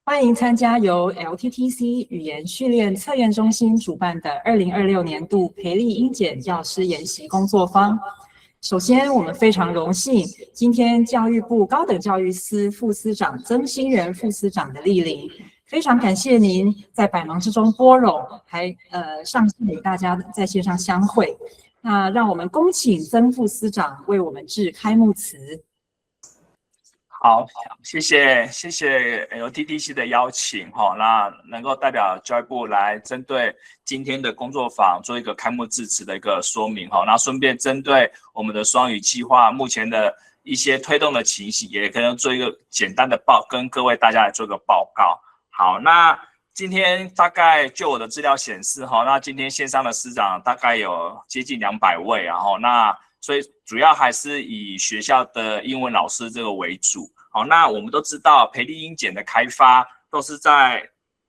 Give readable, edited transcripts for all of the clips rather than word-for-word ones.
欢迎参加由 LTTC 语言训练测验中心主办的2026年度培力英检教师研习工作坊。首先，我们非常荣幸，今天教育部高等教育司副司长曾新仁副司长的莅临，非常感谢您在百忙之中拨冗，还上线与大家在线上相会。那让我们恭请曾副司长为我们致开幕词。好，谢谢 LTTC 的邀请那能够代表教育部来针对今天的工作坊做一个开幕致辞的一个说明那顺便针对我们的双语计划目前的一些推动的情形，也可能做一个简单的跟各位大家来做个报告。好，那今天大概就我的资料显示那今天线上的师长大概有接近200位，然后所以主要还是以学校的英文老师这个为主。好，那我们都知道培力英检的开发都是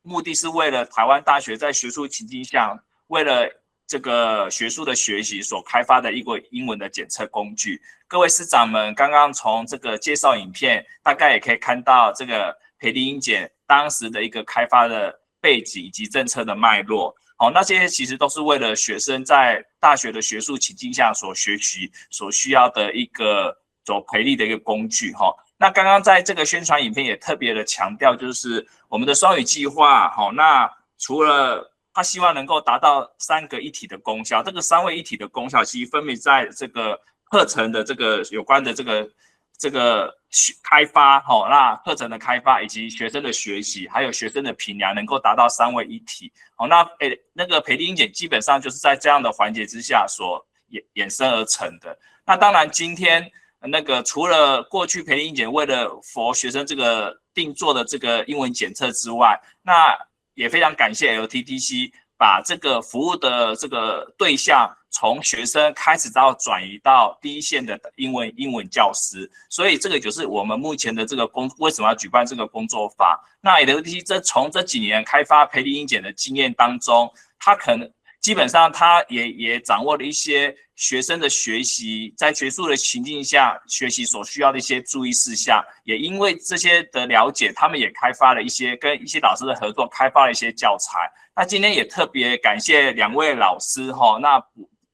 目的是为了台湾大学在学术情境下，为了这个学术的学习所开发的一个英文的检测工具。各位师长们刚刚从这个介绍影片，大概也可以看到这个培力英检当时的一个开发的背景以及政策的脉络。好，那这些其实都是为了学生在大学的学术情境下所学习所需要的一个走培力的一个工具那刚刚在这个宣传影片也特别的强调，就是我们的双语计划那除了他希望能够达到3个一体的功效，这个3位一体的功效其实分别在这个课程的这个有关的这个开发那课程的开发以及学生的学习还有学生的评量能够达到3位一体那个培力英检基本上就是在这样的环节之下所衍生而成的。那当然今天那个除了过去培力英检为了学生这个定做的这个英文检测之外，那也非常感谢 LTTC 把这个服务的这个对象从学生开始到转移到第一线的英文教师，所以这个就是我们目前的这个为什么要举办这个工作坊。那 LTTC 从这几年开发培力英检的经验当中，他可能基本上他也掌握了一些学生的学习在学术的情境下学习所需要的一些注意事项，也因为这些的了解，他们也开发了跟一些老师的合作，开发了一些教材。那今天也特别感谢2位老师那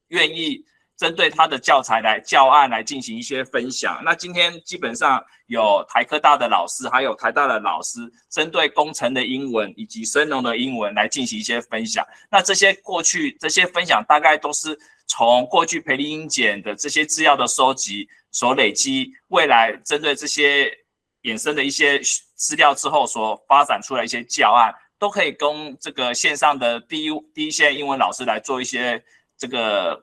愿意针对他的教案来进行一些分享。那今天基本上有台科大的老师还有台大的老师针对工程的英文以及生农的英文来进行一些分享。那过去这些分享大概都是从过去培力英检的这些资料的收集所累积，未来针对这些衍生的一些资料之后所发展出来一些教案，都可以供这个线上的第一线英文老师来做一些这个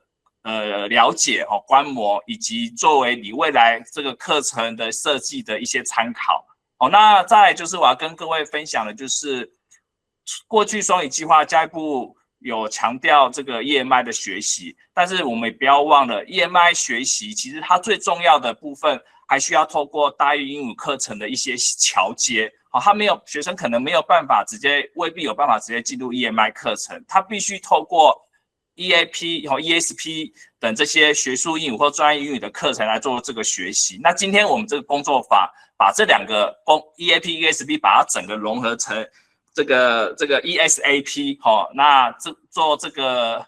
了解观摩，以及作为你未来这个课程的设计的一些参考那再来就是我要跟各位分享的，就是过去双语计划教育部有强调这个 EMI 的学习，但是我们也不要忘了 EMI 学习其实它最重要的部分还需要透过大英英语课程的一些桥接学生可能没有办法未必有办法直接进入 EMI 课程，他必须透过EAP 和 ESP 等这些学术英语或专业英语的课程来做这个学习。那今天我们这个工作坊把这2个EAP、ESP 把它整个融合成这个 ESAP 那做这个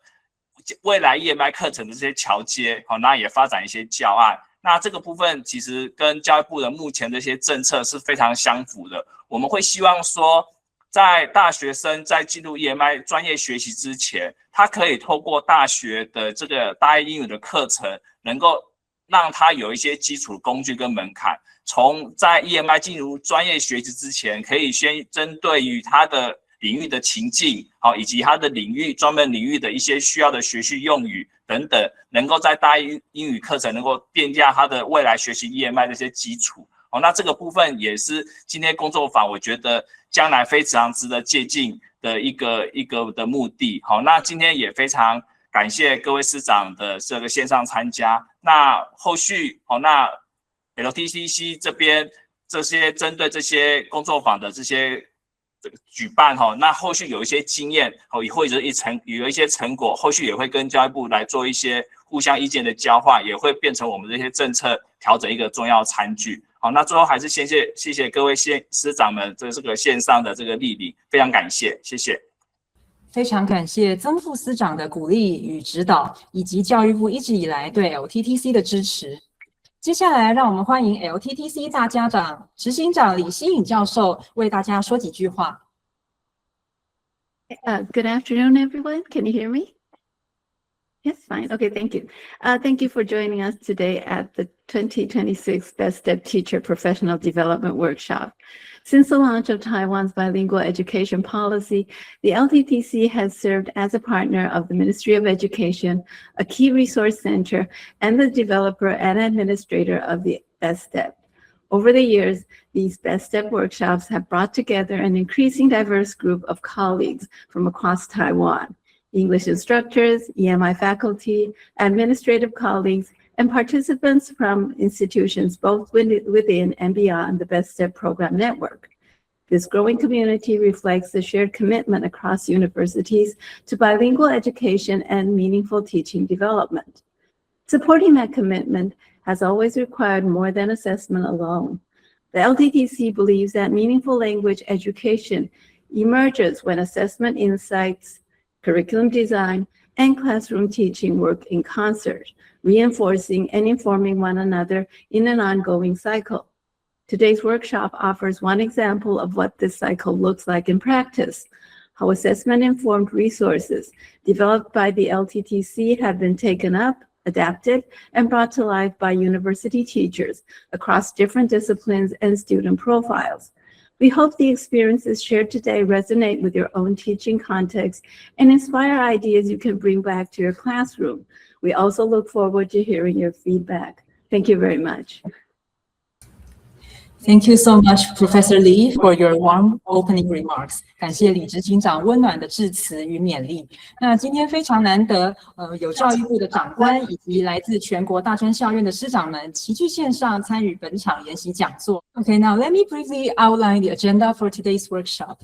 未来 EMI 课程的这些桥接那也发展一些教案。那这个部分其实跟教育部的目前这些政策是非常相符的。我们会希望说，在大学生在进入 EMI 专业学习之前，他可以透过大学的这个大英英语的课程，能够让他有一些基础工具跟门槛，从在 EMI 进入专业学习之前，可以先针对于他的领域的情境以及他的专门领域的一些需要的学习用语等等，能够在大英语课程能够奠下他的未来学习 EMI 的一些基础那这个部分也是今天工作坊我觉得将来非常值得借鉴的一个的目的那今天也非常感谢各位师长的这个线上参加。那后续那 LTTC 这边这些针对这些工作坊的这些举办那后续有一些经验或者有一些成果，后续也会跟教育部来做一些互相意见的交换，也会变成我们这些政策调整一个重要参据好，那最后还是谢谢各位师长们这个线上的这个莅临，非常感谢，谢谢。非常感谢曾副司长的鼓励与指导，以及教育部一直以来对 LTTC 的支持。接下来，让我们欢迎 LTTC 大家长执行长李希颖教授为大家说几句话。Good afternoon, everyone. Can you hear me? Yes, fine. Okay, thank you. Thank you for joining us today at the 2026 BESTEP Teacher Professional Development Workshop. Since the launch of Taiwan's bilingual education policy, the LTTC has served as a partner of the Ministry of Education, a key resource center, and the developer and administrator of the BESTEP. Over the years, these BESTEP workshops have brought together an increasing diverse group of colleagues from across Taiwan. English instructors, EMI faculty, administrative colleagues, and participants from institutions both within and beyond the BESTEP program network. This growing community reflects the shared commitment across universities to bilingual education and meaningful teaching development. Supporting that commitment has always required more than assessment alone. The LTTC believes that meaningful language education emerges when assessment insights, curriculum design, and classroom teaching work in concert, reinforcing and informing one another in an ongoing cycle. Today's workshop offers one example of what this cycle looks like in practice, how assessment-informed resources developed by the LTTC have been taken up, adapted, and brought to life by university teachers across different disciplines and student profiles. We hope the experiences shared today resonate with your own teaching context and inspire ideas you can bring back to your classroom. We also look forward to hearing your feedback. Thank you very much. Thank you so much, Professor Lee, for your warm opening remarks. 感谢李执行长温暖的致辞与勉励。那今天非常难得，有教育部的长官以及来自全国大专校院的师长们齐聚线上参与本场研习讲座。Okay, now let me briefly outline the agenda for today's workshop.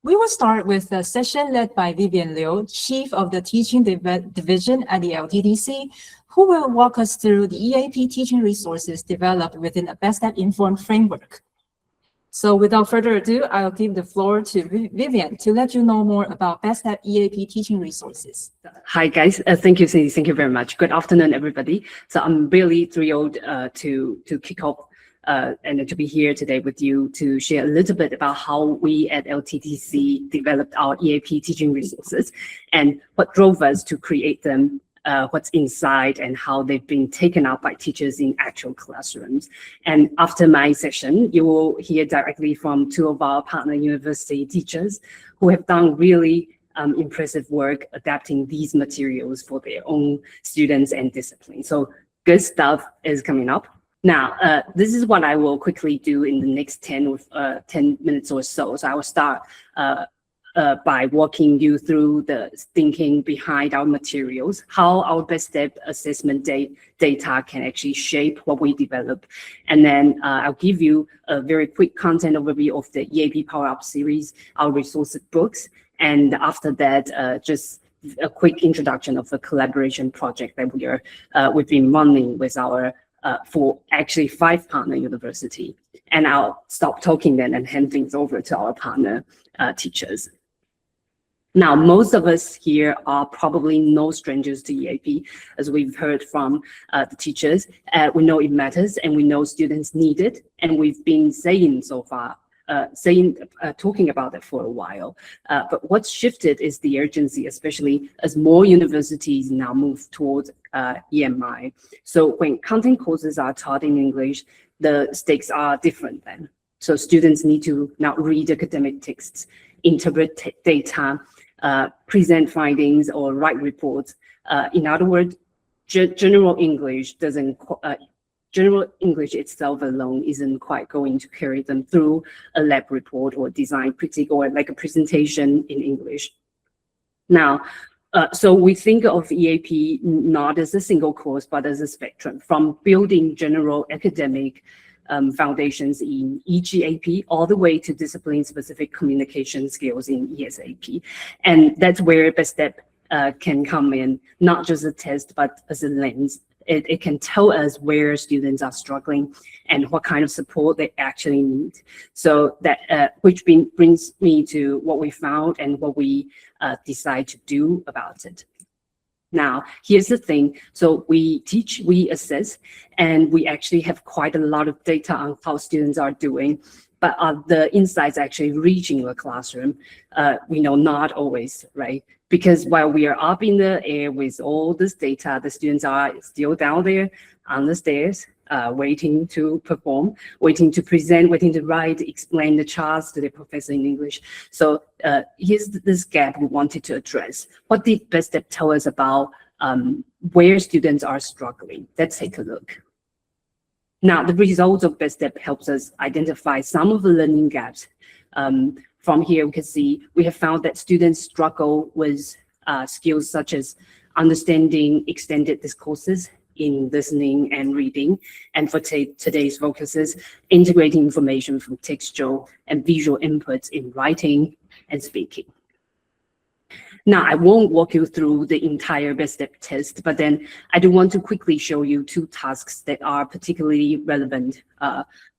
We will start with a session led by Vivian Liu, Chief of the Teaching Division at the LTTC, who will walk us through the EAP teaching resources developed within a BESTEP-informed framework. So without further ado, I'll give the floor to Vivian to let you know more about BESTEP EAP teaching resources. Hi guys, thank you Cindy, thank you very much. Good afternoon everybody. So I'm really thrilled to kick off and to be here today with you to share a little bit about how we at LTTC developed our EAP teaching resources and what drove us to create them, what's inside and how they've been taken up by teachers in actual classrooms. And after my session, you will hear directly from two of our partner university teachers who have done really impressive work adapting these materials for their own students and disciplines. So good stuff is coming up. Now, this is what I will quickly do in the next 10 minutes or so. So I will start by walking you through the thinking behind our materials, how our BESTEP assessment data can actually shape what we develop. And then I'll give you a very quick content overview of the EAP Power Up series, our resource books. And after that, just a quick introduction of the collaboration project that we've been running with our for actually 5 partner university. And I'll stop talking then and hand things over to our partner teachers. Now, most of us here are probably no strangers to EAP, as we've heard from the teachers. We know it matters and we know students need it. And we've been saying so far, talking about it for a while. But what's shifted is the urgency, especially as more universities now move towards EMI. So when content courses are taught in English, the stakes are different then. So students need to now read academic texts, interpret data, present findings or write reports. In other words, general English itself alone isn't quite going to carry them through a lab report or design critique or like a presentation in English. Now, so we think of EAP not as a single course, but as a spectrum from building general academic foundations in EGAP all the way to discipline-specific communication skills in ESAP. And that's where BESTEP can come in, not just a test, but as a lens it can tell us where students are struggling and what kind of support they actually need. So that which brings me to what we found and what we decide to do about it. Now, here's the thing. So we teach, we assess, and we actually have quite a lot of data on how students are doing. But are the insights actually reaching the classroom? We know not always, right? Because while we are up in the air with all this data, the students are still down there on the stairs, waiting to perform, waiting to present, waiting to write, explain the charts to the professor in English. So here's this gap we wanted to address. What did BESTEP tell us about where students are struggling? Let's take a look. Now, the results of BESTEP helps us identify some of the learning gaps. From here, we can see we have found that students struggle with skills such as understanding extended discourses in listening and reading. And for today's focuses, integrating information from textual and visual inputs in writing and speaking. Now, I won't walk you through the entire BESTEP test, but then I do want to quickly show you two tasks that are particularly relevant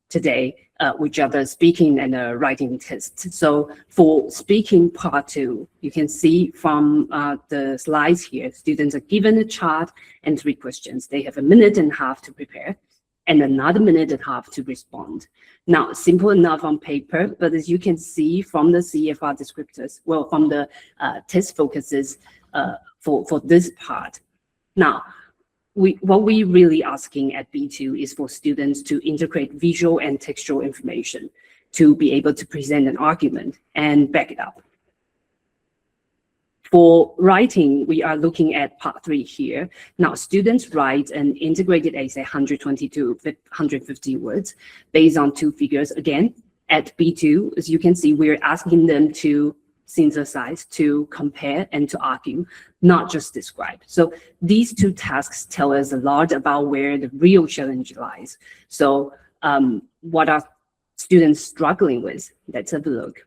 today, which are the speaking and the writing tests. So for speaking part 2, you can see from the slides here, students are given a chart and 3 questions. They have 1.5 minutes to prepare and another 1.5 minutes to respond. Now, simple enough on paper, but as you can see from the CFR descriptors, well, from the test focuses for this part. Now, what we're really asking at B2 is for students to integrate visual and textual information to be able to present an argument and back it up. For writing, we are looking at part 3 here. Now, students write an integrated essay, 120 to 150 words, based on 2 figures. Again, at B2, as you can see, we're asking them to synthesize, to compare, and to argue, not just describe. So these 2 tasks tell us a lot about where the real challenge lies. So what are students struggling with? Let's have a look.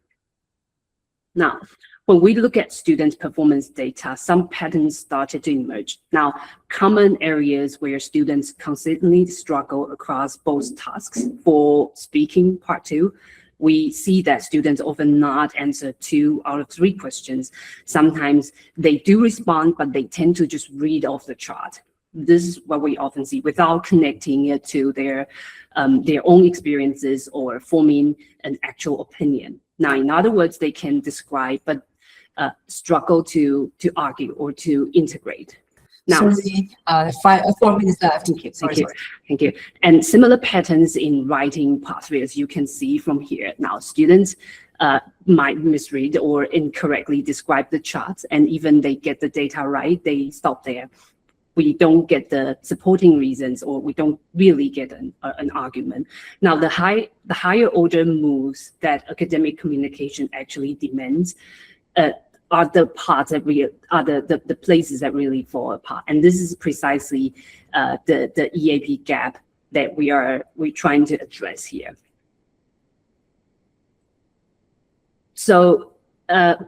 Now, when we look at students' performance data, some patterns started to emerge. Now, common areas where students consistently struggle across both tasks. For speaking part 2, we see that students often not answer 2 out of 3 questions. Sometimes they do respond, but they tend to just read off the chart. This is what we often see without connecting it to their own experiences or forming an actual opinion. Now, in other words, they can describe, but struggle to argue or to integrate. Now, sorry, 4 minutes left. Thank you. And similar patterns in writing part 3, as you can see from here. Now, students might misread or incorrectly describe the charts, and even they get the data right, they stop there. We don't get the supporting reasons, or we don't really get an argument. Now, the higher order moves that academic communication actually demands are the parts that the places that really fall apart. And this is precisely the EAP gap that we're trying to address here. So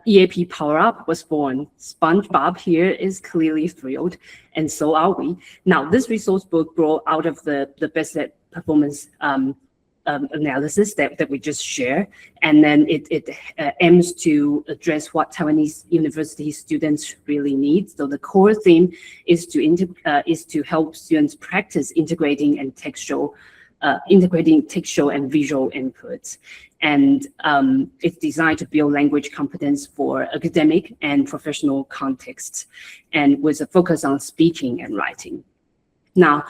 EAP Power Up was born. SpongeBob here is clearly thrilled, and so are we. Now, this resource book grew out of the BESTEP performance analysis that we just shared, and then it aims to address what Taiwanese university students really need. So the core theme is to help students practice integrating textual and visual inputs, and it's designed to build language competence for academic and professional contexts, and with a focus on speaking and writing. Now,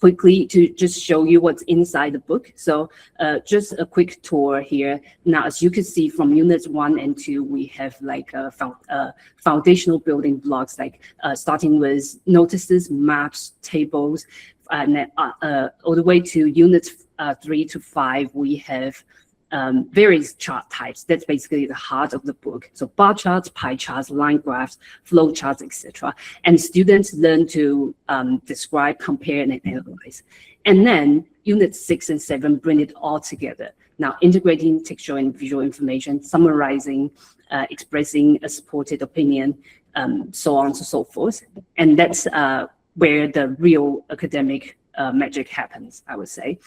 quickly to just show you what's inside the book. So just a quick tour here. Now, as you can see from units 1 and 2, we have like foundational building blocks, like starting with notices, maps, tables, and then all the way to units 3 to 5, we have various chart types. That's basically the heart of the book. So bar charts, pie charts, line graphs, flow charts, etc. And students learn to describe, compare, and analyze. And then units 6 and 7 bring it all together. Now, integrating textual and visual information, summarizing, expressing a supported opinion, so on and so forth. And that's where the real academic magic happens, I would say.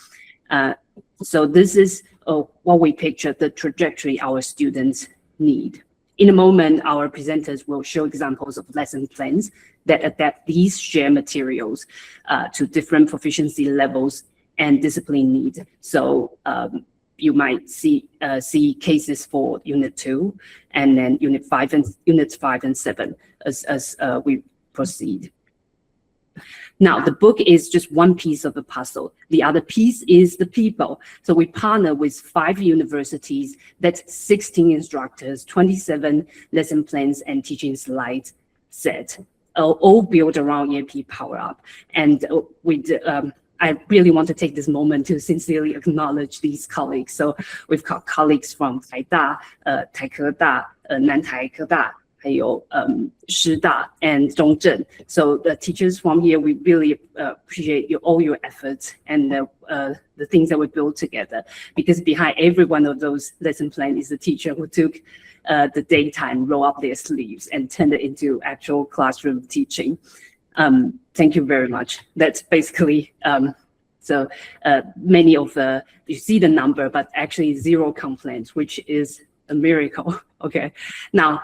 So this is what we picture the trajectory our students need. In a moment, our presenters will show examples of lesson plans that adapt these shared materials to different proficiency levels and discipline needs. So you might see cases for Unit 2 and then Units 5 and 7 as we proceed. Now, the book is just one piece of the puzzle. The other piece is the people. So we partner with 5 universities, that's 16 instructors, 27 lesson plans and teaching slides set, all built around EAP Power Up. And I really want to take this moment to sincerely acknowledge these colleagues. So we've got colleagues from 台大、台科大、南台科大，还有师大 and 中正. So the teachers from here, we really appreciate all your efforts and the things that we built together. Because behind every one of those lesson plans is a teacher who took the daytime, roll up their sleeves, and turned it into actual classroom teaching. Thank you very much. That's basically so many of you see the number, but actually 0 complaints, which is a miracle. Okay, now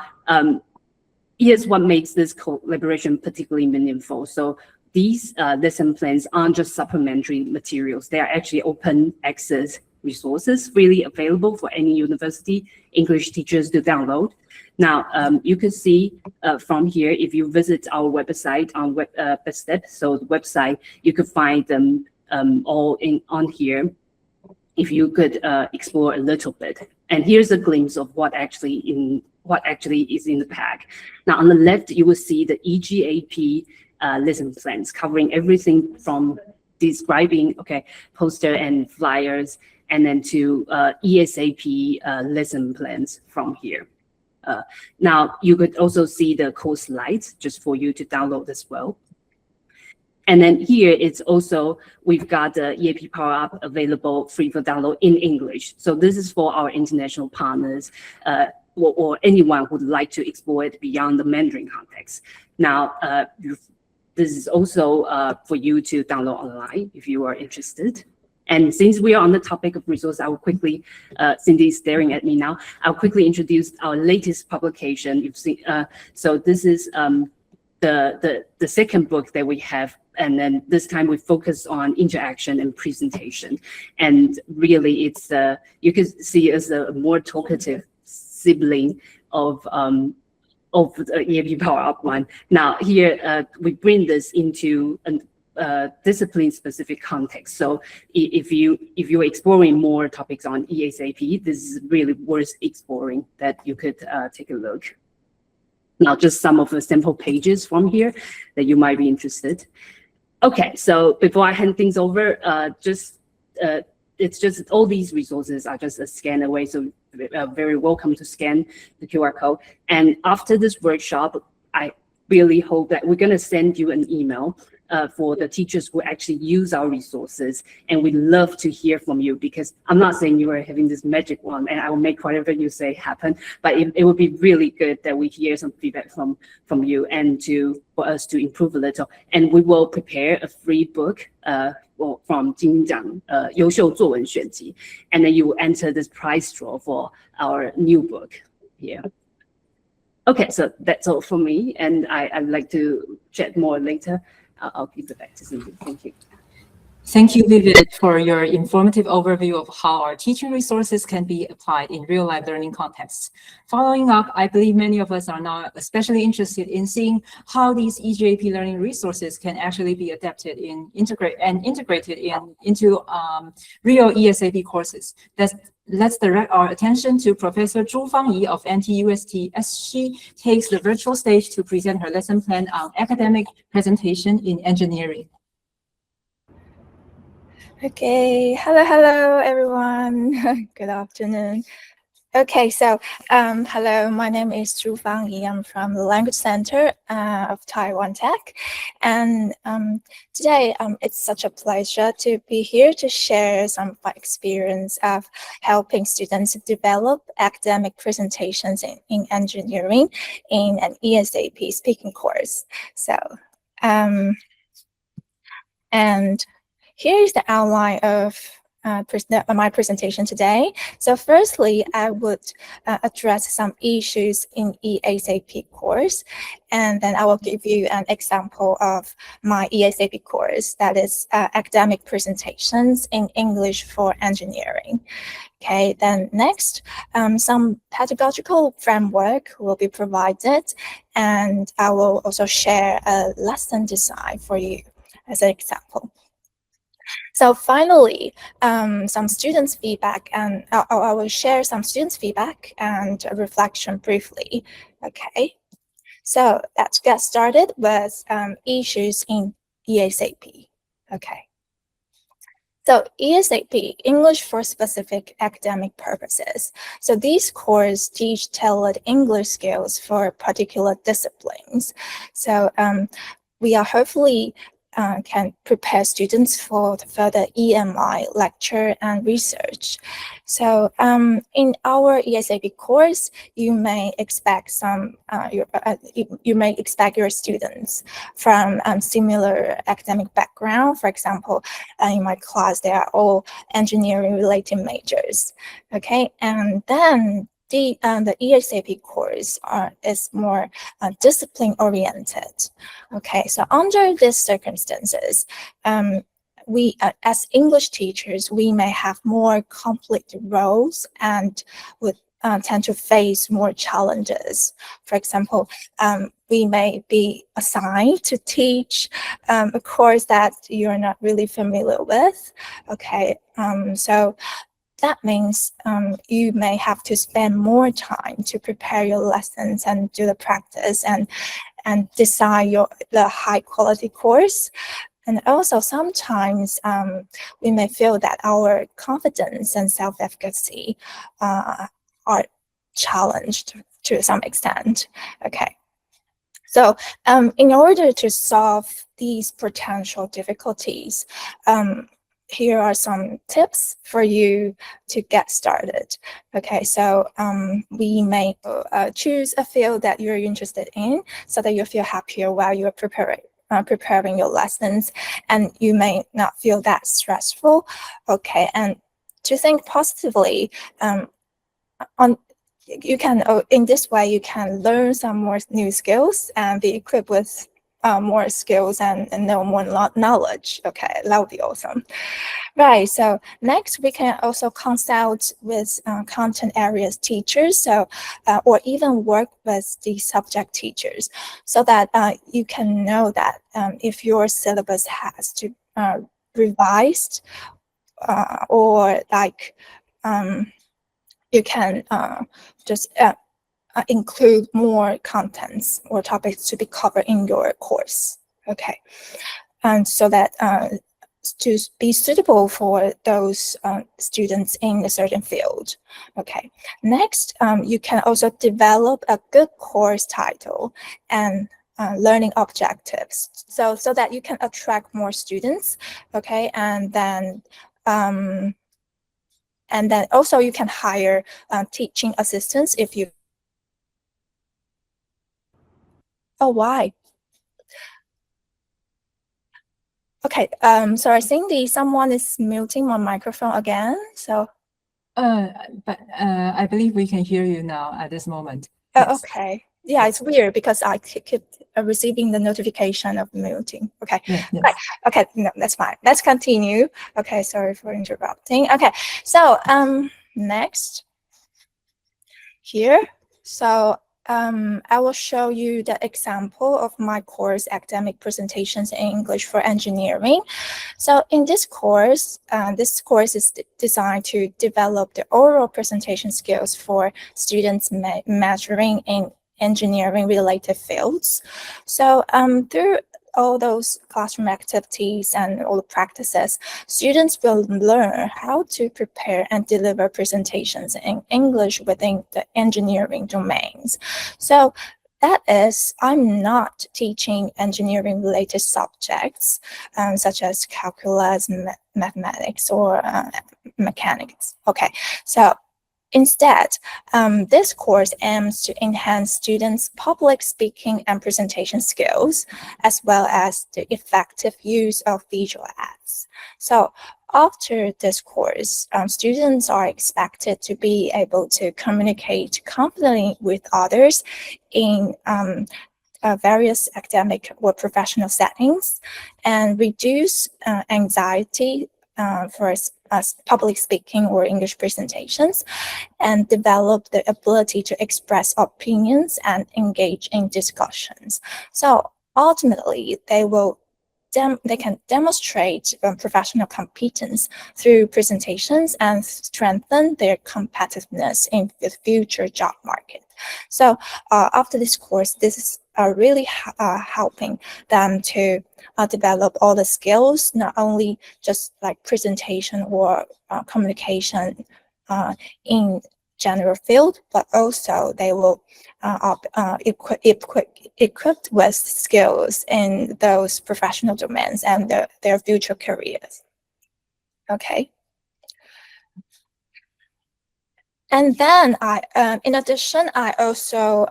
here's what makes this collaboration particularly meaningful. So these lesson plans aren't just supplementary materials; they are actually open access resources, freely available for any university English teachers to download. Now, you can see from here, if you visit our website on Bestep, so the website, you could find them all on here. If you could explore a little bit. And here's a glimpse of what actually is in the pack. Now, on the left, you will see the EGAP lesson plans covering everything from describing, poster and flyers, and then to ESAP lesson plans from here. Now, you could also see the course slides just for you to download as well. And then here it's also, we've got the EAP Power Up available free for download in English. So this is for our international partners or anyone who would like to explore it beyond the Mandarin context. Now, this is also for you to download online if you are interested. And since we are on the topic of resources, I will quickly, Cindy is staring at me now, I'll quickly introduce our latest publication. You've seen, so this is the second book that we have. And then this time we focus on interaction and presentation. And really it's, you can see as a more talkative sibling of the EAP Power Up one. Now here, we bring this into a discipline-specific context. So if you're exploring more topics on ESAP, this is really worth exploring that you could take a look. Now, just some of the sample pages from here that you might be interested. Okay, so before I hand things over, it's just all these resources are just a scan away. So very welcome to scan the QR code. And after this workshop, I really hope that we're going to send you an email for the teachers who actually use our resources. And we'd love to hear from you, because I'm not saying you are having this magic one and I will make whatever you say happen, but it would be really good that we hear some feedback from you and for us to improve a little. And we will prepare a free book from 金奖优秀作文选集, and then you will enter this prize draw for our new book here. Okay, so that's all for me, and I'd like to chat more later. I'll give it back to Cindy. Thank you. Thank you, Vivid, for your informative overview of how our teaching resources can be applied in real-life learning contexts. Following up, I believe many of us are now especially interested in seeing how these EGAP learning resources can actually be adapted integrated into real ESAP courses. Let's direct our attention to Professor Zhu Fangyi of NTUST as she takes the virtual stage to present her lesson plan on academic presentation in engineering. Okay, hello everyone. Good afternoon. Okay, so hello, my name is Zhu Fangyi. I'm from the Language Center of Taiwan Tech, and today it's such a pleasure to be here to share some of my experience of helping students develop academic presentations in engineering in an ESAP speaking course. So And here is the outline of my presentation today. So firstly, I would address some issues in ESAP course, and then I will give you an example of my ESAP course, that is academic presentations in English for engineering. Okay, then next, some pedagogical framework will be provided, and I will also share a lesson design for you as an example. So finally, some students' feedback, and I will share some students' feedback and a reflection briefly. Okay, so let's get started with issues in ESAP. Okay. So ESAP, English for Specific Academic Purposes. So these courses teach tailored English skills for particular disciplines. So we are hopefully can prepare students for the further EMI lecture and research. So in our ESAP course, you may expect you may expect your students from similar academic background. For example, in my class, they are all engineering-related majors. Okay, and then the ESAP course is more discipline-oriented. Okay, so under these circumstances, we as English teachers, we may have more complex roles and would tend to face more challenges. For example, we may be assigned to teach a course that you're not really familiar with. Okay, so that means you may have to spend more time to prepare your lessons and do the practice and design the high quality course. And also sometimes we may feel that our confidence and self-efficacy are challenged to some extent. Okay. So in order to solve these potential difficulties, here are some tips for you to get started. Okay, so we may choose a field that you're interested in so that you feel happier while you're preparing your lessons, and you may not feel that stressful. Okay, and to think positively, in this way you can learn some more new skills and be equipped with more skills and know more knowledge. Okay, that would be awesome. Right, so next we can also consult with content areas teachers, so or even work with the subject teachers, so that you can know that if your syllabus has to revised or like you can just include more contents or topics to be covered in your course. Okay, and so that to be suitable for those students in a certain field. Okay, next, you can also develop a good course title and learning objectives, so that you can attract more students. Okay, and then also you can hire teaching assistants if you. Oh, why? Okay, so I think someone is muting my microphone again, so. But I believe we can hear you now at this moment. Oh, Yes. okay. Yeah, it's weird because I keep receiving the notification of muting. Okay, Yes. right. Okay, no, that's fine. Let's continue. Okay, sorry for interrupting. Okay, so next here. So I will show you the example of my course, Academic Presentations in English for Engineering. So in this course is designed to develop the oral presentation skills for students majoring in engineering-related fields. So through all those classroom activities and all the practices, students will learn how to prepare and deliver presentations in English within the engineering domains. So that is, I'm not teaching engineering-related subjects such as calculus, mathematics, or mechanics. Okay, so Instead, this course aims to enhance students' public speaking and presentation skills, as well as the effective use of visual aids. So after this course, students are expected to be able to communicate confidently with others in various academic or professional settings, and reduce anxiety for public speaking or English presentations, and develop the ability to express opinions and engage in discussions. So ultimately, they can demonstrate professional competence through presentations and strengthen their competitiveness in the future job market. So after this course, this is really helping them to develop all the skills, not only just like presentation or communication in general field, but also they will equipped with skills in those professional domains and their future careers. Okay. And then in addition, I also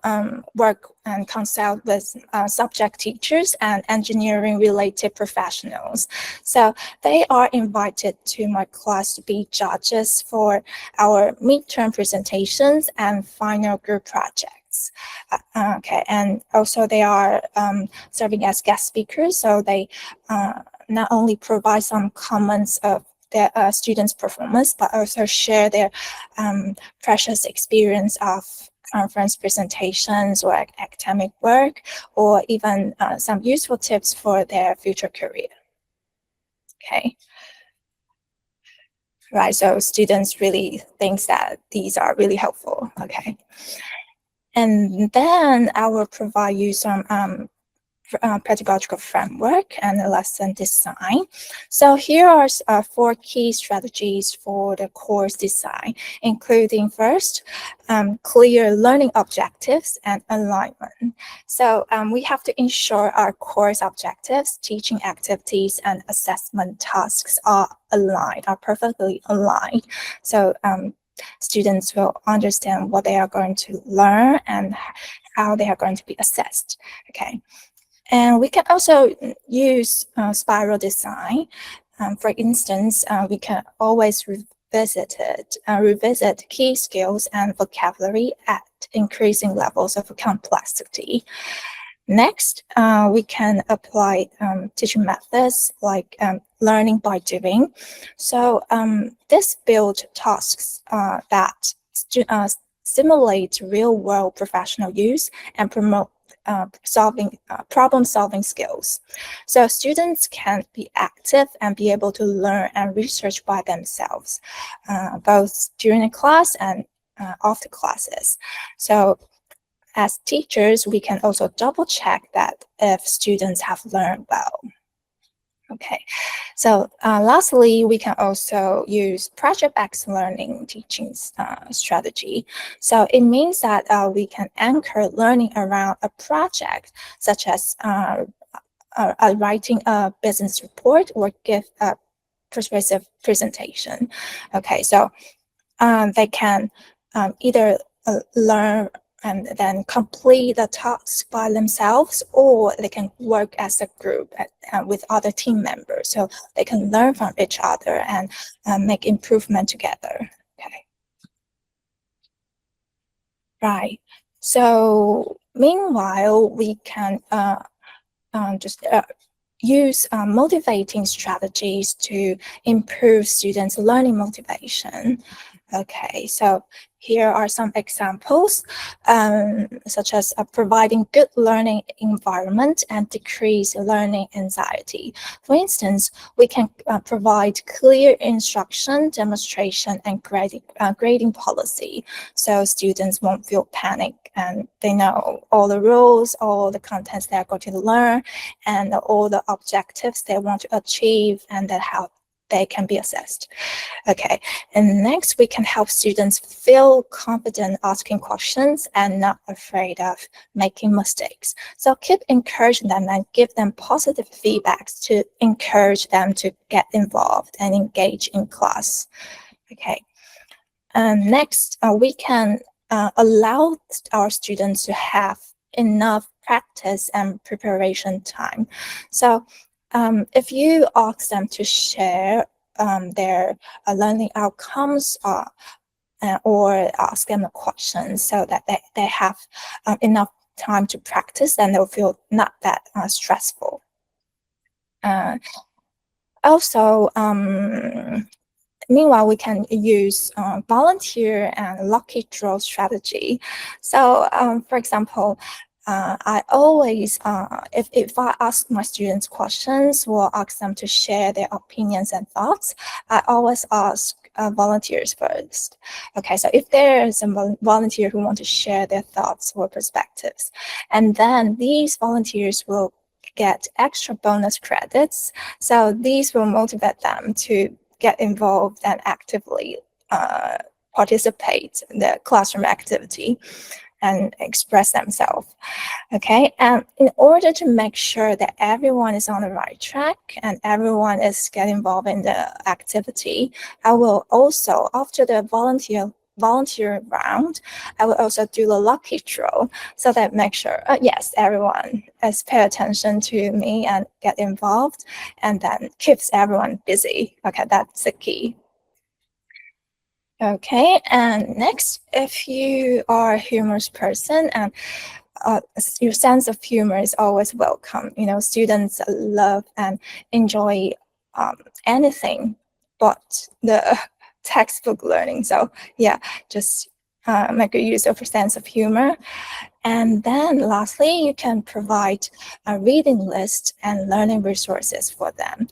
work and consult with subject teachers and engineering-related professionals. So they are invited to my class to be judges for our midterm presentations and final group projects. Okay, and also they are serving as guest speakers, so they not only provide some comments of their students' performance, but also share their precious experience of conference presentations or academic work, or even some useful tips for their future career. Okay. Right, so students really think that these are really helpful. Okay. And then I will provide you some pedagogical framework and a lesson design. So here are 4 key strategies for the course design, including first, clear learning objectives and alignment. So we have to ensure our course objectives, teaching activities, and assessment tasks are perfectly aligned. So students will understand what they are going to learn and how they are going to be assessed. Okay. And we can also use spiral design. For instance, we can always revisit key skills and vocabulary at increasing levels of complexity. Next, we can apply teaching methods like learning by doing. So this builds tasks that simulate real-world professional use and promote problem-solving skills. So students can be active and be able to learn and research by themselves, both during the class and after classes. So as teachers, we can also double check that if students have learned well. Okay, so lastly, we can also use project-based learning teaching strategy. So it means that we can anchor learning around a project, such as writing a business report or give a persuasive presentation. Okay, so they can either learn and then complete the task by themselves, or they can work as a group with other team members. So they can learn from each other and make improvement together. Okay. Right. So meanwhile, we can just use motivating strategies to improve students' learning motivation. Okay, so here are some examples, such as providing good learning environment and decrease learning anxiety. For instance, we can provide clear instruction, demonstration, and grading policy, so students won't feel panic and they know all the rules, all the contents they are going to learn, and all the objectives they want to achieve, and that how they can be assessed. Okay, and next we can help students feel confident asking questions and not afraid of making mistakes. So keep encouraging them and give them positive feedbacks to encourage them to get involved and engage in class. Okay, Next, we can allow our students to have enough practice and preparation time. So if you ask them to share their learning outcomes or ask them a question so that they have enough time to practice, and they'll feel not that stressful. Also, meanwhile, we can use volunteer and lucky draw strategy. So, for example, I always, if I ask my students questions or ask them to share their opinions and thoughts, I always ask volunteers first. Okay, so if there's a volunteer who want to share their thoughts or perspectives, and then these volunteers will get extra bonus credits. So these will motivate them to get involved and actively participate in the classroom activity and express themselves. Okay, and in order to make sure that everyone is on the right track and everyone is getting involved in the activity, I will also, after the volunteer round, I will also do the lucky draw so that make sure, yes, everyone is pay attention to me and get involved, and then keeps everyone busy. Okay, that's the key. Okay, and next, if you are a humorous person and your sense of humor is always welcome. You know, students love and enjoy anything but the textbook learning. So yeah, just make a use of your sense of humor. And then lastly, you can provide a reading list and learning resources for them.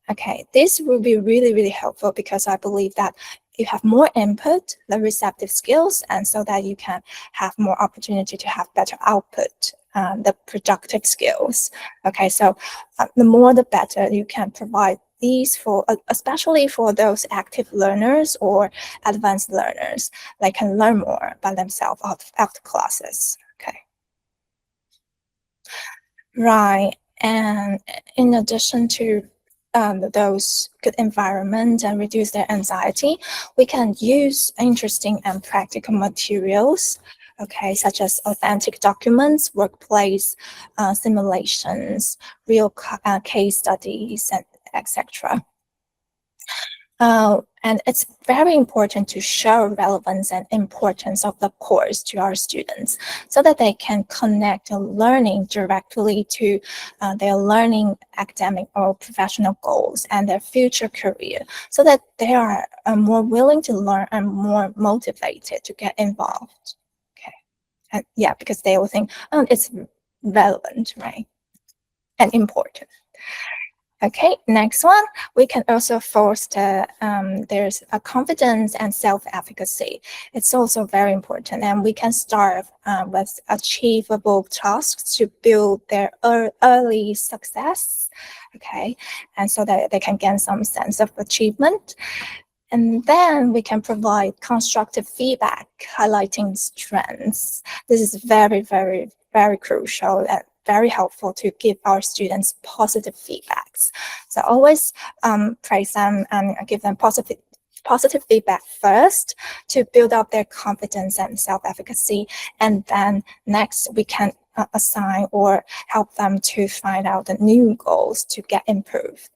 Okay, this will be really, really helpful because I believe that you have more input, the receptive skills, and so that you can have more opportunity to have better output, the productive skills. Okay, so the more the better you can provide these for, especially for those active learners or advanced learners. They can learn more by themselves after classes. Okay. Right, and in addition to those good environment and reduce their anxiety, we can use interesting and practical materials, okay, such as authentic documents, workplace simulations, real case studies, and etc. And it's very important to show relevance and importance of the course to our students so that they can connect the learning directly to their learning academic or professional goals and their future career, so that they are more willing to learn and more motivated to get involved. Okay, and yeah, because they will think, oh, it's relevant, right, and important. Okay, next one, we can also foster there's a confidence and self-efficacy. It's also very important, and we can start with achievable tasks to build their early success, okay, and so that they can gain some sense of achievement. And then we can provide constructive feedback, highlighting strengths. This is very, very, very crucial and very helpful to give our students positive feedbacks. So always praise them and give them positive feedback first to build up their confidence and self-efficacy. And then next, we can assign or help them to find out the new goals to get improved.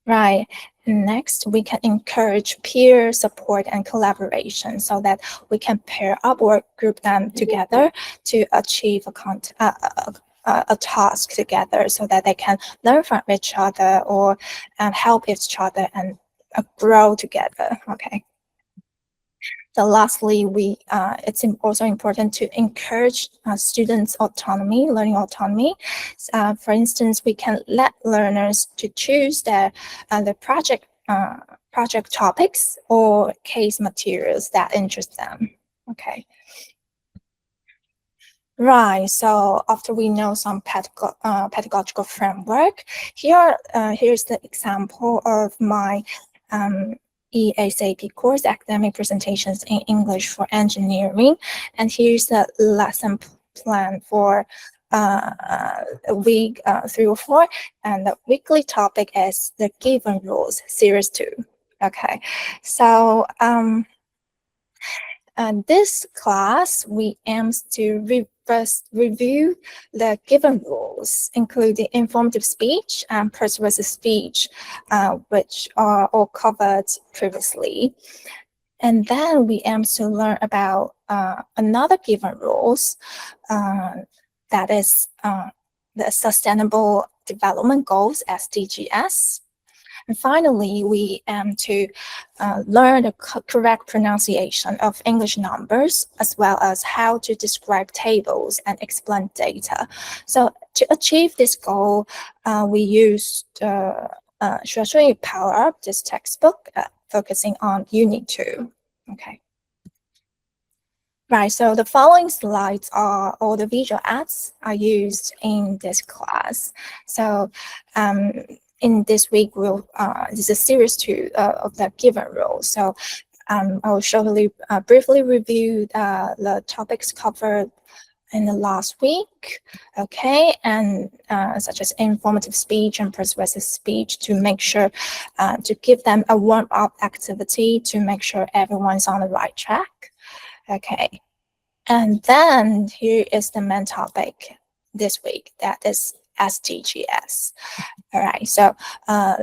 Right. Next, we can encourage peer support and collaboration so that we can pair up or group them together to achieve a task together so that they can learn from each other or help each other and grow together. Okay. So lastly, it's also important to encourage students' autonomy, learning autonomy. For instance, we can let learners to choose the project topics or case materials that interest them. Okay. Right. So after we know some pedagogical framework, here's the example of my ESAP course, Academic Presentations in English for Engineering. And here's the lesson plan for week 3 or 4. And the weekly topic is the Given Rules, Series 2. Okay, so this class we aim to first review the given rules, including informative speech and persuasive speech, which are all covered previously. And then we aim to learn about another given rules, that is the Sustainable Development Goals, SDGs. And finally, we aim to learn the correct pronunciation of English numbers, as well as how to describe tables and explain data. So to achieve this goal, we used 学术英语 Power, this textbook, focusing on Unit 2. Okay. Right, so the following slides are all the visual aids are used in this class. So in this week, this is a series 2 of the given rules. So I will briefly review the topics covered in the last week, okay, and such as informative speech and persuasive speech, to make sure to give them a warm-up activity to make sure everyone's on the right track. Okay, and then here is the main topic this week, that is SDGs. All right, so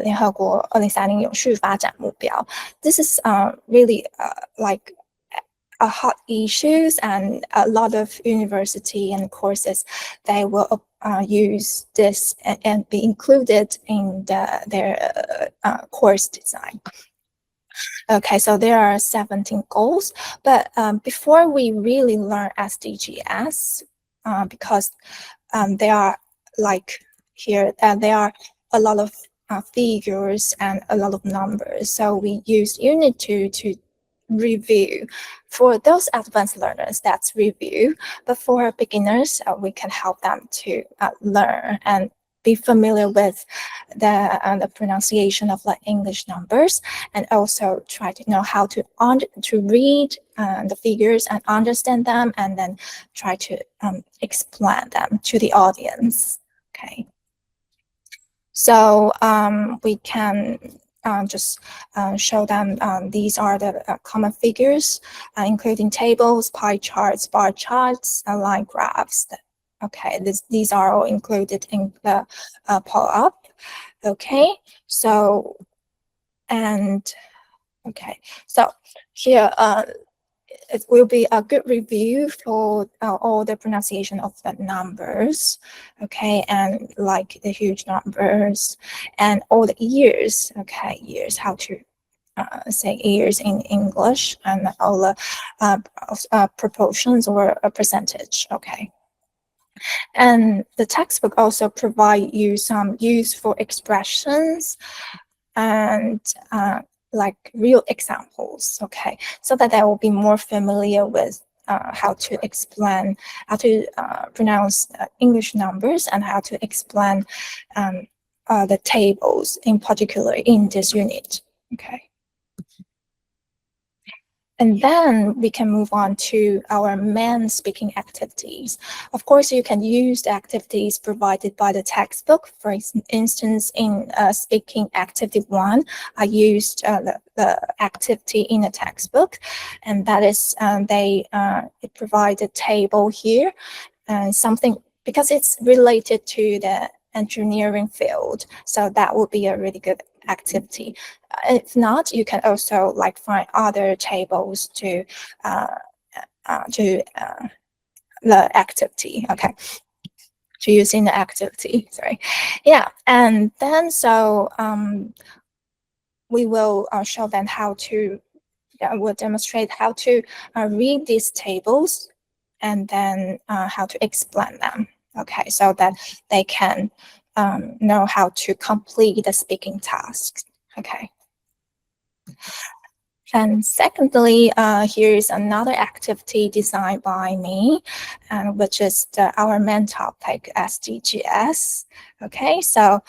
联合国2030永续发展目标. This is really like a hot issues, and a lot of university and courses, they will use this and be included in their course design. Okay, so there are 17 goals, but before we really learn SDGs, because they are like here, there are a lot of figures and a lot of numbers, so we use Unit 2 to review. For those advanced learners, that's review, but for beginners, we can help them to learn and be familiar with the pronunciation of the English numbers, and also try to know how to read the figures and understand them, and then try to explain them to the audience. Okay, so we can just show them these are the common figures, including tables, pie charts, bar charts, and line graphs. Okay, these are all included in the pull-up. Okay, so here it will be a good review for all the pronunciation of the numbers, okay, and like the huge numbers and all the years, okay, years, how to say years in English, and all the proportions or a percentage, okay. And the textbook also provide you some useful expressions and like real examples, okay, so that they will be more familiar with how to explain, how to pronounce English numbers, and how to explain the tables in particular in this unit, okay. And then we can move on to our main speaking activities. Of course, you can use the activities provided by the textbook. For instance, in speaking activity 1, I used the activity in the textbook, and that is it provides a table here, something because it's related to the engineering field. So that would be a really good activity. If not, you can also like find other tables to the activity, okay, to use in the activity, sorry. Yeah, and then so we will show them how to, we'll demonstrate how to read these tables, and then how to explain them, okay, so that they can know how to complete the speaking tasks, okay. And secondly, here is another activity designed by me, which is our main topic, SDGs. Okay, so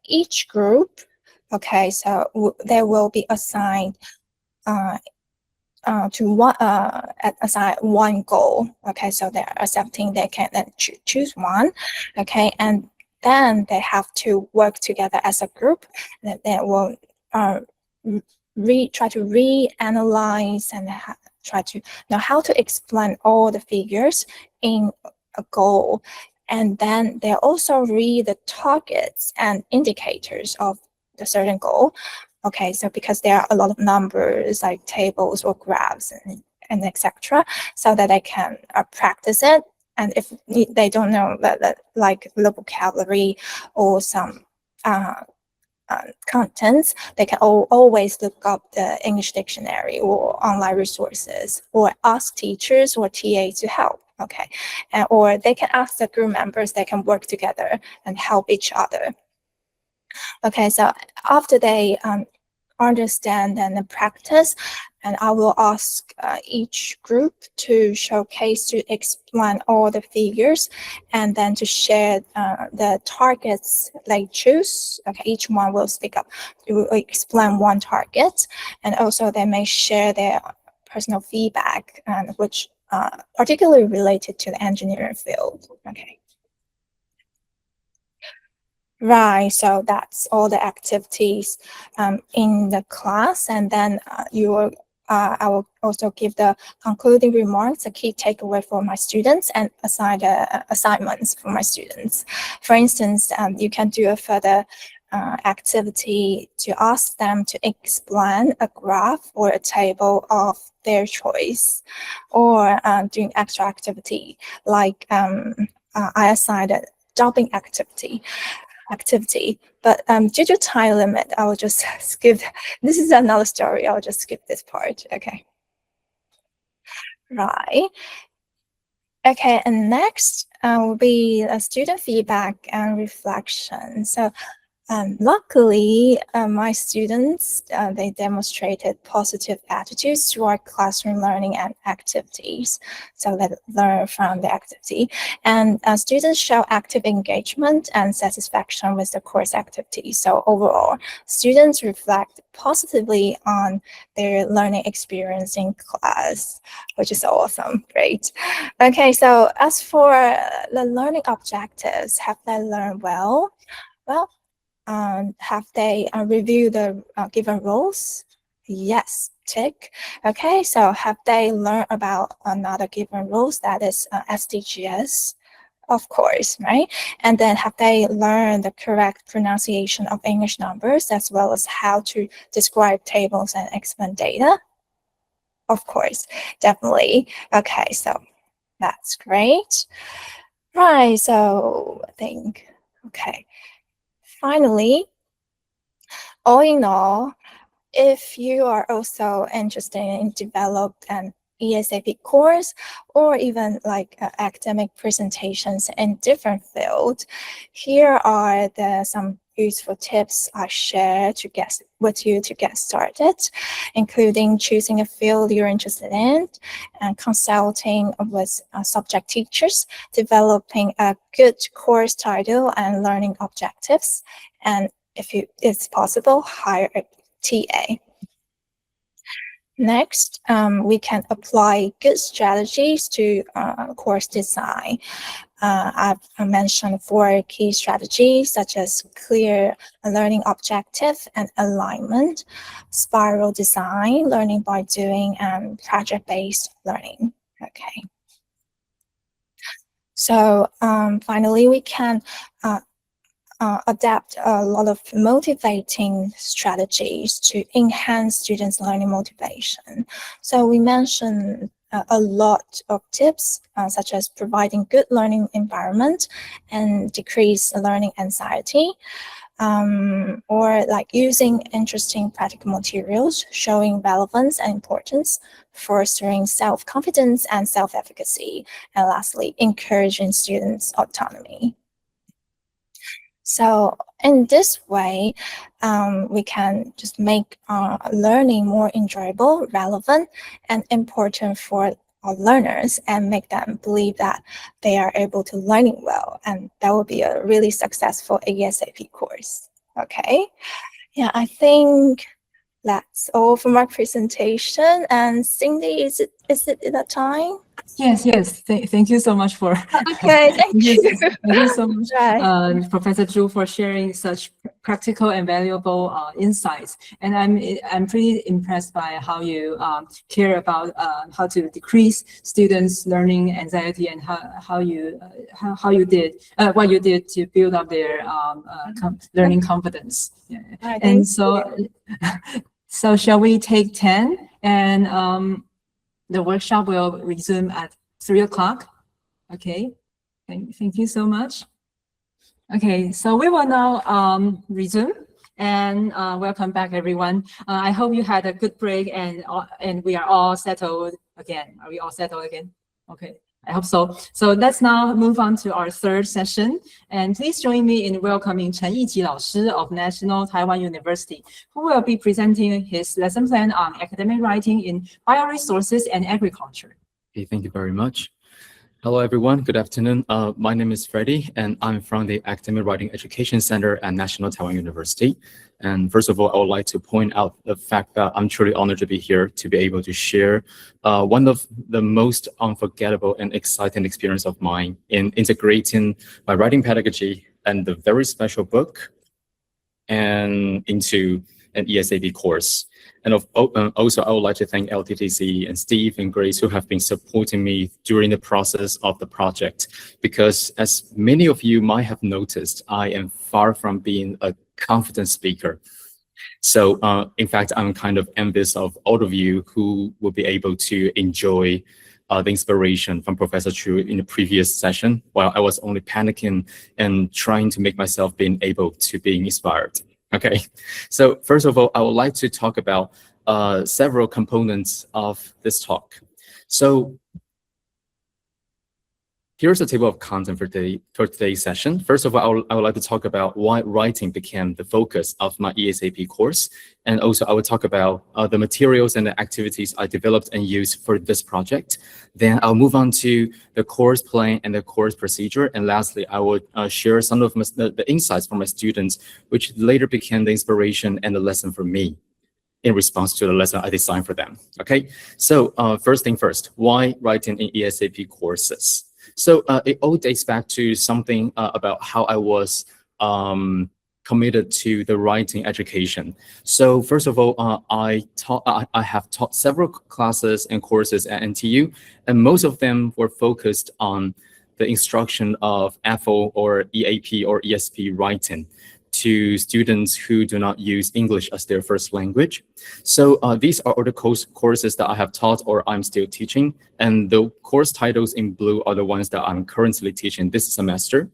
each group, okay, so they will be assigned assign one goal. Okay, so there are 17. They can then choose one. Okay, and then they have to work together as a group. That they will try to reanalyze and try to know how to explain all the figures in a goal. And then they also read the targets and indicators of the certain goal. Okay, so because there are a lot of numbers like tables or graphs and etc., so that they can practice it. And if they don't know that like the vocabulary or some contents, they can always look up the English dictionary or online resources, or ask teachers or TA to help. Okay, or they can ask the group members. They can work together and help each other. Okay, so after they understand and practice, and I will ask each group to showcase, to explain all the figures, and then to share the targets they choose. Okay, each one will speak up, will explain one target, and also they may share their personal feedback, which particularly related to the engineering field. Okay. Right, so that's all the activities in the class, and then I will also give the concluding remarks, a key takeaway for my students, and assign assignments for my students. For instance, you can do a further activity to ask them to explain a graph or a table of their choice, or doing extra activity like I assigned a jumping activity, but due to time limit, I will just skip. This is another story. I'll just skip this part. Okay. Right. Okay, and next will be student feedback and reflection. So luckily, my students, they demonstrated positive attitudes toward classroom learning and activities. So they learn from the activity. And students show active engagement and satisfaction with the course activity. So overall, students reflect positively on their learning experience in class, which is awesome. Great. Okay, so as for the learning objectives, have they learned well? Well, have they reviewed the given rules? Yes, tick. Okay, so have they learned about another given rules, that is SDGs? Of course, right? And then have they learned the correct pronunciation of English numbers, as well as how to describe tables and explain data? Of course, definitely. Okay, so that's great. Right, so I think, okay. Finally, all in all, if you are also interested in develop an ESAP course, or even like academic presentations in different fields, here are some useful tips I share with you to get started, including choosing a field you're interested in, and consulting with subject teachers, developing a good course title and learning objectives, and if it's possible, hire a TA. Next, we can apply good strategies to course design. I've mentioned 4 key strategies, such as clear learning objective and alignment, spiral design, learning by doing, and project-based learning. Okay. So finally, we can adapt a lot of motivating strategies to enhance students' learning motivation. So we mentioned a lot of tips, such as providing good learning environment and decrease learning anxiety, or like using interesting practical materials, showing relevance and importance, fostering self-confidence and self-efficacy, and lastly, encouraging students' autonomy. So in this way, we can just make learning more enjoyable, relevant, and important for our learners, and make them believe that they are able to learn well, and that will be a really successful ESAP course. Okay, yeah, I think that's all for my presentation. And Cindy, is it Is it that time? Yes, yes. Thank you so much for. Okay, thank you. Thank you so much, Right. Professor Zhu, for sharing such practical and valuable insights. And I'm pretty impressed by how you care about how to decrease students' learning anxiety and how you did what you did to build up their learning confidence. Yeah. Right, And thank so shall we take 10 and the workshop will resume at 3 o'clock. Okay, thank you so much. Okay, so we will now resume and welcome back everyone. I hope you had a good break and we are all settled again. Are we all settled again? Okay, I hope so. So let's now move on to our third session. And please join me in welcoming Chen Yijie 老师 of National Taiwan University, who will be presenting his lesson plan on academic writing in bioresources and agriculture. Okay, thank you very much. Hello, everyone. Good afternoon. My name is Freddie, and I'm from the Academic Writing Education Center at National Taiwan University. And first of all, I would like to point out the fact that I'm truly honored to be here to be able to share one of the most unforgettable and exciting experience of mine in integrating my writing pedagogy and the very special book and into an ESAP course. And also, I would like to thank LTTC and Steve and Grace, who have been supporting me during the process of the project. Because as many of you might have noticed, I am far from being a confident speaker. So in fact, I'm kind of envious of all of you who will be able to enjoy the inspiration from Professor Chu in the previous session, while I was only panicking and trying to make myself being able to be inspired. Okay, so first of all, I would like to talk about several components of this talk. So here's a table of content for today's session. First of all, I would like to talk about why writing became the focus of my ESAP course. And also I will talk about the materials and the activities I developed and used for this project. Then I'll move on to the course plan and the course procedure. And lastly, I would share some of the insights from my students, which later became the inspiration and the lesson for me in response to the lesson I designed for them. Okay, so first thing first, why writing in ESAP courses? So it all dates back to something about how I was committed to the writing education. So first of all, I have taught several classes and courses at NTU, and most of them were focused on the instruction of FO or EAP or ESP writing to students who do not use English as their first language. So these are all the courses that I have taught or I'm still teaching. And the course titles in blue are the ones that I'm currently teaching this semester.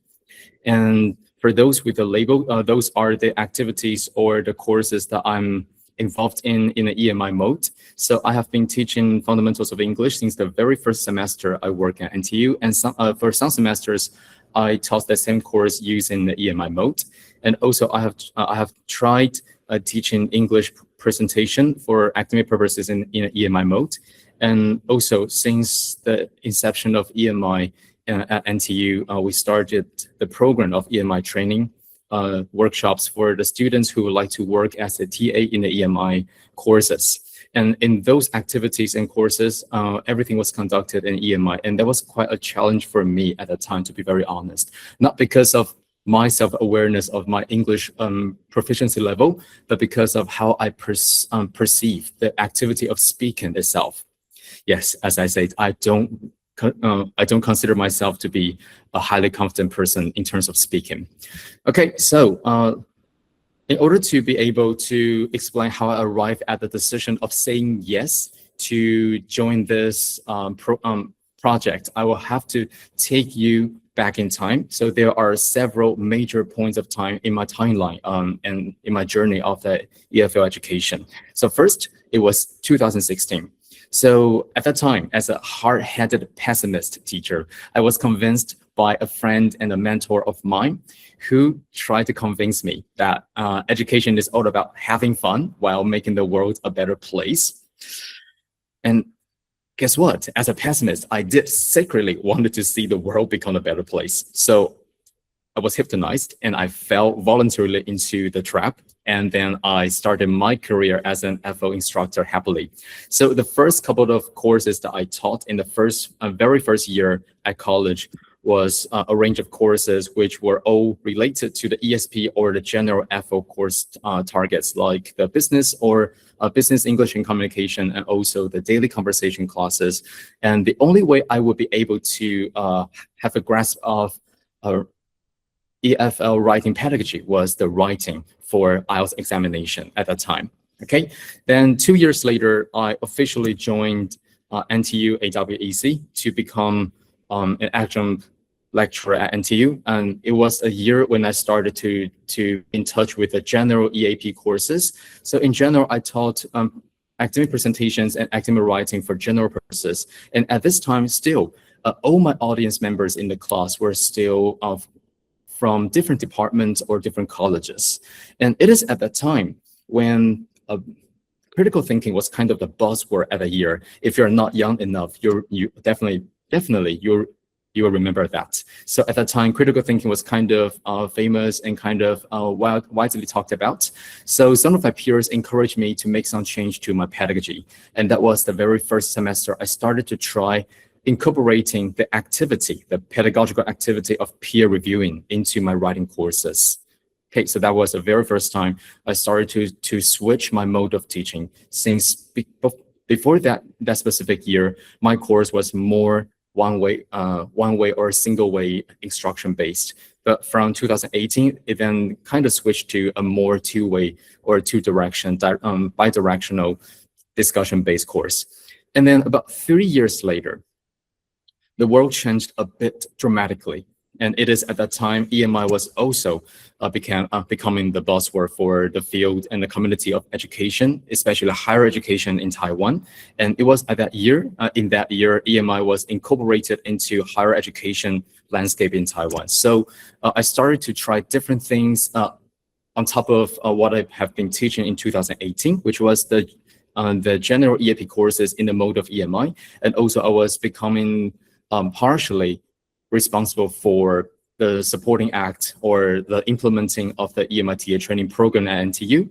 And for those with the label, those are the activities or the courses that I'm involved in the EMI mode. So I have been teaching fundamentals of English since the very first semester I work at NTU. And for some semesters, I taught the same course using the EMI mode. And also I have tried teaching English presentation for academic purposes in EMI mode. And also since the inception of EMI at NTU, we started the program of EMI training workshops for the students who would like to work as a TA in the EMI courses. And in those activities and courses, everything was conducted in EMI. And that was quite a challenge for me at the time, to be very honest. Not because of my self-awareness of my English proficiency level, but because of how I perceive the activity of speaking itself. Yes, as I said, I don't consider myself to be a highly confident person in terms of speaking. Okay, so in order to be able to explain how I arrived at the decision of saying yes to join this project, I will have to take you back in time. So there are several major points of time in my timeline and in my journey of the EFL education. So first, it was 2016. So at that time, as a hard-headed pessimist teacher, I was convinced by a friend and a mentor of mine who tried to convince me that education is all about having fun while making the world a better place. And guess what? As a pessimist, I did secretly wanted to see the world become a better place. So I was hypnotized and I fell voluntarily into the trap And then I started my career as an FO instructor happily. So the first couple of courses that I taught in the very first year at college was a range of courses which were all related to the ESP or the general FO course targets, like the business or business English and communication, and also the daily conversation classes. And the only way I would be able to have a grasp of EFL writing pedagogy was the writing for IELTS examination at that time. Okay, then 2 years later, I officially joined NTU AWEC to become an adjunct lecturer at NTU, and it was a year when I started to in touch with the general EAP courses. So in general, I taught academic presentations and academic writing for general purposes. And at this time, still, all my audience members in the class were still from different departments or different colleges. And it is at that time when critical thinking was kind of the buzzword at a year. If you're not young enough, you definitely you will remember that. So at that time, critical thinking was kind of famous and kind of widely talked about. So some of my peers encouraged me to make some change to my pedagogy. And that was the very first semester I started to try incorporating the activity, the pedagogical activity of peer reviewing into my writing courses. Okay, so that was the very first time I started to switch my mode of teaching. Since before that specific year, my course was more one way or single way instruction based. But from 2018, it then kind of switched to a more two-way or two-direction, bi-directional discussion-based course. And then about 3 years later, the world changed a bit dramatically. And it is at that time, EMI was also becoming the buzzword for the field and the community of education, especially higher education in Taiwan. And it was at that year, EMI was incorporated into higher education landscape in Taiwan. So I started to try different things on top of what I have been teaching in 2018, which was the general EAP courses in the mode of EMI. And also I was becoming partially responsible for the supporting act or the implementing of the EMITA training program at NTU.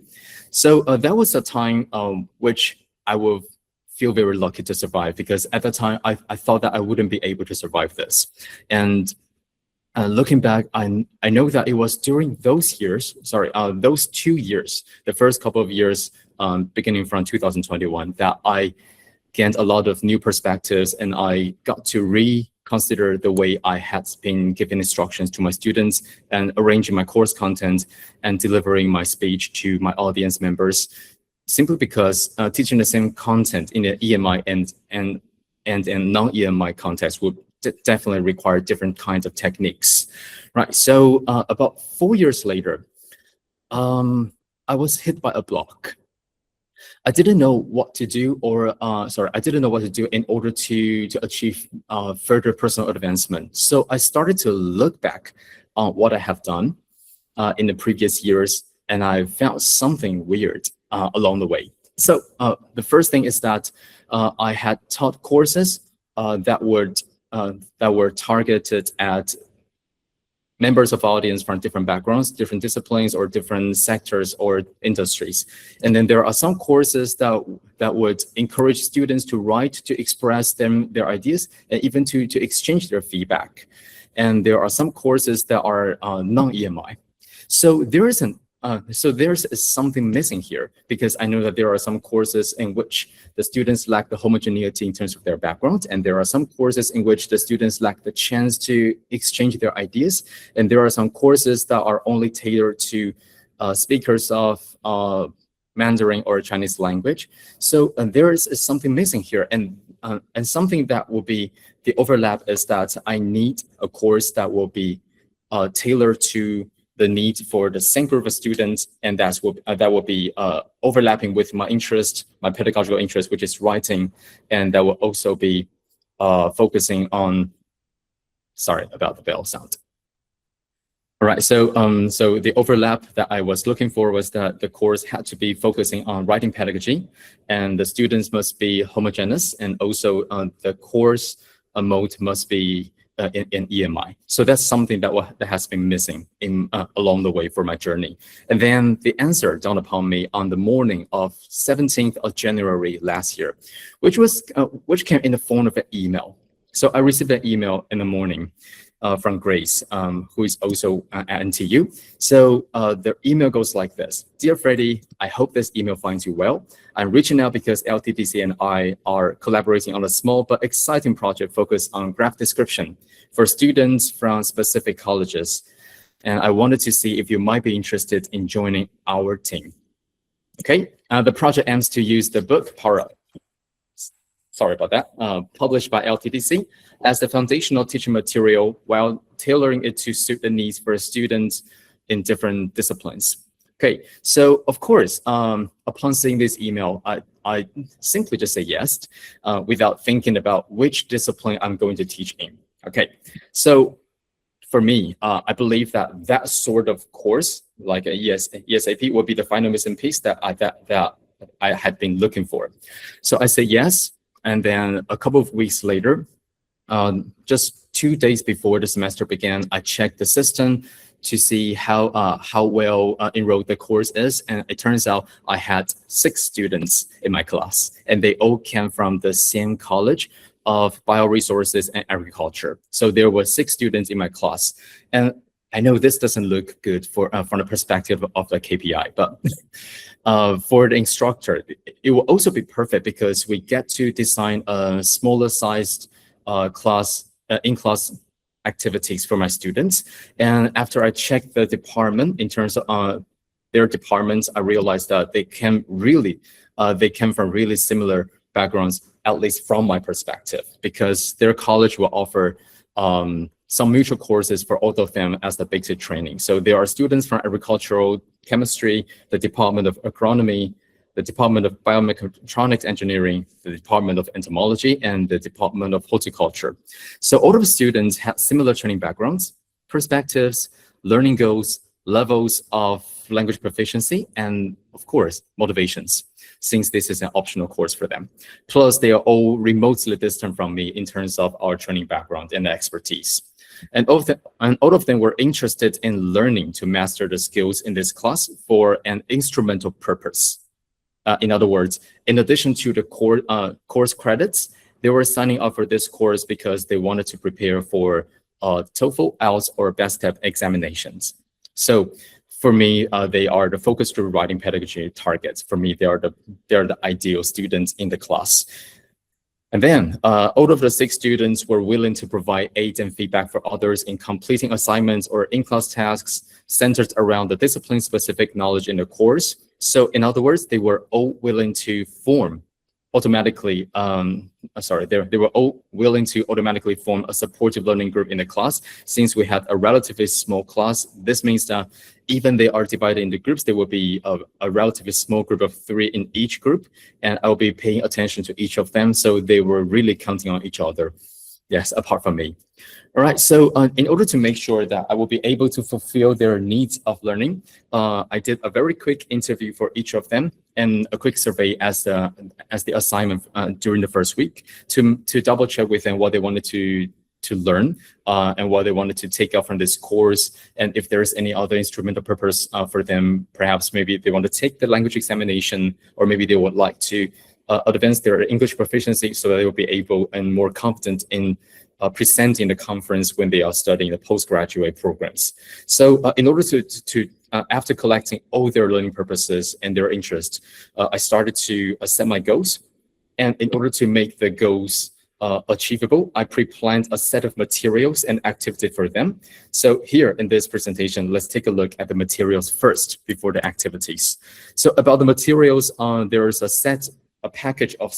So that was a time which I will feel very lucky to survive, because at the time I thought that I wouldn't be able to survive this. And looking back, I know that it was during those years, those 2 years, the first couple of years, beginning from 2021, that I gained a lot of new perspectives, and I got to reconsider the way I had been giving instructions to my students and arranging my course content and delivering my speech to my audience members, simply because teaching the same content in an EMI and non-EMI context would definitely require different kinds of techniques, right? So about 4 years later, I was hit by a block. I didn't know what to do, I didn't know what to do in order to achieve further personal advancement. So I started to look back on what I have done in the previous years, and I found something weird along the way. So the first thing is that I had taught courses that were targeted at members of audience from different backgrounds, different disciplines, or different sectors or industries. And then there are some courses that would encourage students to write, to express their ideas, and even to exchange their feedback. And there are some courses that are non-EMI. So there's something missing here, because I know that there are some courses in which the students lack the homogeneity in terms of their background, and there are some courses in which the students lack the chance to exchange their ideas, and there are some courses that are only tailored to speakers of Mandarin or Chinese language. So there is something missing here, and something that will be the overlap is that I need a course that will be tailored to the need for the same group of students, and that will be overlapping with my interest, my pedagogical interest, which is writing, and that will also be focusing on. Sorry about the bell sound. All right, so the overlap that I was looking for was that the course had to be focusing on writing pedagogy, and the students must be homogeneous, and also the course mode must be in EMI. So that's something that has been missing along the way for my journey. And then the answer dawned upon me on the morning of 17th of January last year, which came in the form of an email. So I received an email in the morning from Grace, who is also at NTU. So the email goes like this: Dear Freddie, I hope this email finds you well. I'm reaching out because LTTC and I are collaborating on a small but exciting project focused on graph description for students from specific colleges. And I wanted to see if you might be interested in joining our team. Okay, the project aims to use the book Power, published by LTTC as the foundational teaching material while tailoring it to suit the needs for students in different disciplines. Okay, so of course, upon seeing this email, I simply just say yes without thinking about which discipline I'm going to teach in. Okay, so for me, I believe that sort of course, like a ESAP, would be the final missing piece that I had been looking for. So I say yes. And then a couple of weeks later, just 2 days before the semester began, I checked the system to see how well enrolled the course is. And it turns out I had 6 students in my class, and they all came from the same college of bioresources and agriculture. So there were 6 students in my class. And I know this doesn't look good from the perspective of the KPI, but for the instructor, it will also be perfect because we get to design a smaller sized in-class activities for my students. And after I checked the department in terms of their departments, I realized that they came from really similar backgrounds, at least from my perspective, because their college will offer some mutual courses for all of them as the basic training. So there are students from agricultural chemistry, the Department of Agronomy, the Department of Biomechatronics Engineering, the Department of Entomology, and the Department of Horticulture. So all of the students have similar training backgrounds, perspectives, learning goals, levels of language proficiency, and of course, motivations, since this is an optional course for them. Plus, they are all remotely distant from me in terms of our training background and expertise. And all of them were interested in learning to master the skills in this class for an instrumental purpose. In other words, in addition to the course credits, they were signing up for this course because they wanted to prepare for TOEFL, IELTS, or BESTEP examinations. So for me, they are the focus group writing pedagogy targets. For me, they are the ideal students in the class. And then all of the 6 students were willing to provide aid and feedback for others in completing assignments or in-class tasks centered around the discipline-specific knowledge in the course. So in other words, they were all willing to automatically form a supportive learning group in the class. Since we had a relatively small class, this means that even they are divided into groups, there will be a relatively small group of 3 in each group, and I'll be paying attention to each of them. So they were really counting on each other. Yes, apart from me. All right, so in order to make sure that I will be able to fulfill their needs of learning, I did a very quick interview for each of them and a quick survey as the assignment during the first week to double check with them what they wanted to learn and what they wanted to take out from this course, and if there's any other instrumental purpose for them. Perhaps maybe they want to take the language examination, or maybe they would like to advance their English proficiency so that they will be able and more confident in presenting the conference when they are studying the postgraduate programs. So in order to after collecting all their learning purposes and their interests, I started to set my goals. And in order to make the goals achievable, I pre-planned a set of materials and activity for them. So here in this presentation, let's take a look at the materials first before the activities. So about the materials, there is a package of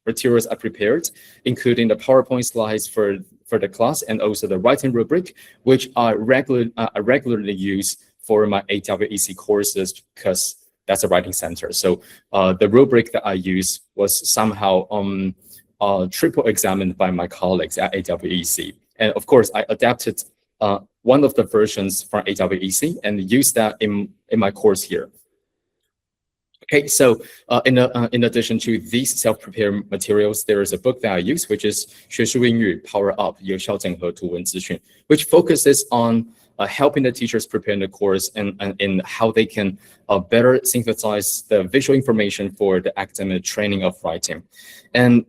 materials I prepared, including the PowerPoint slides for the class and also the writing rubric, which I regularly use for my AWEC courses because that's a writing center. So the rubric that I use was somehow triple examined by my colleagues at AWEC. And of course, I adapted one of the versions from AWEC and used that in my course here. Okay, so in addition to these self-prepared materials, there is a book that I use, which is 学术英语 Power Up 有效整合图文资讯, which focuses on helping the teachers prepare the course and how they can better synthesize the visual information for the academic training of writing. And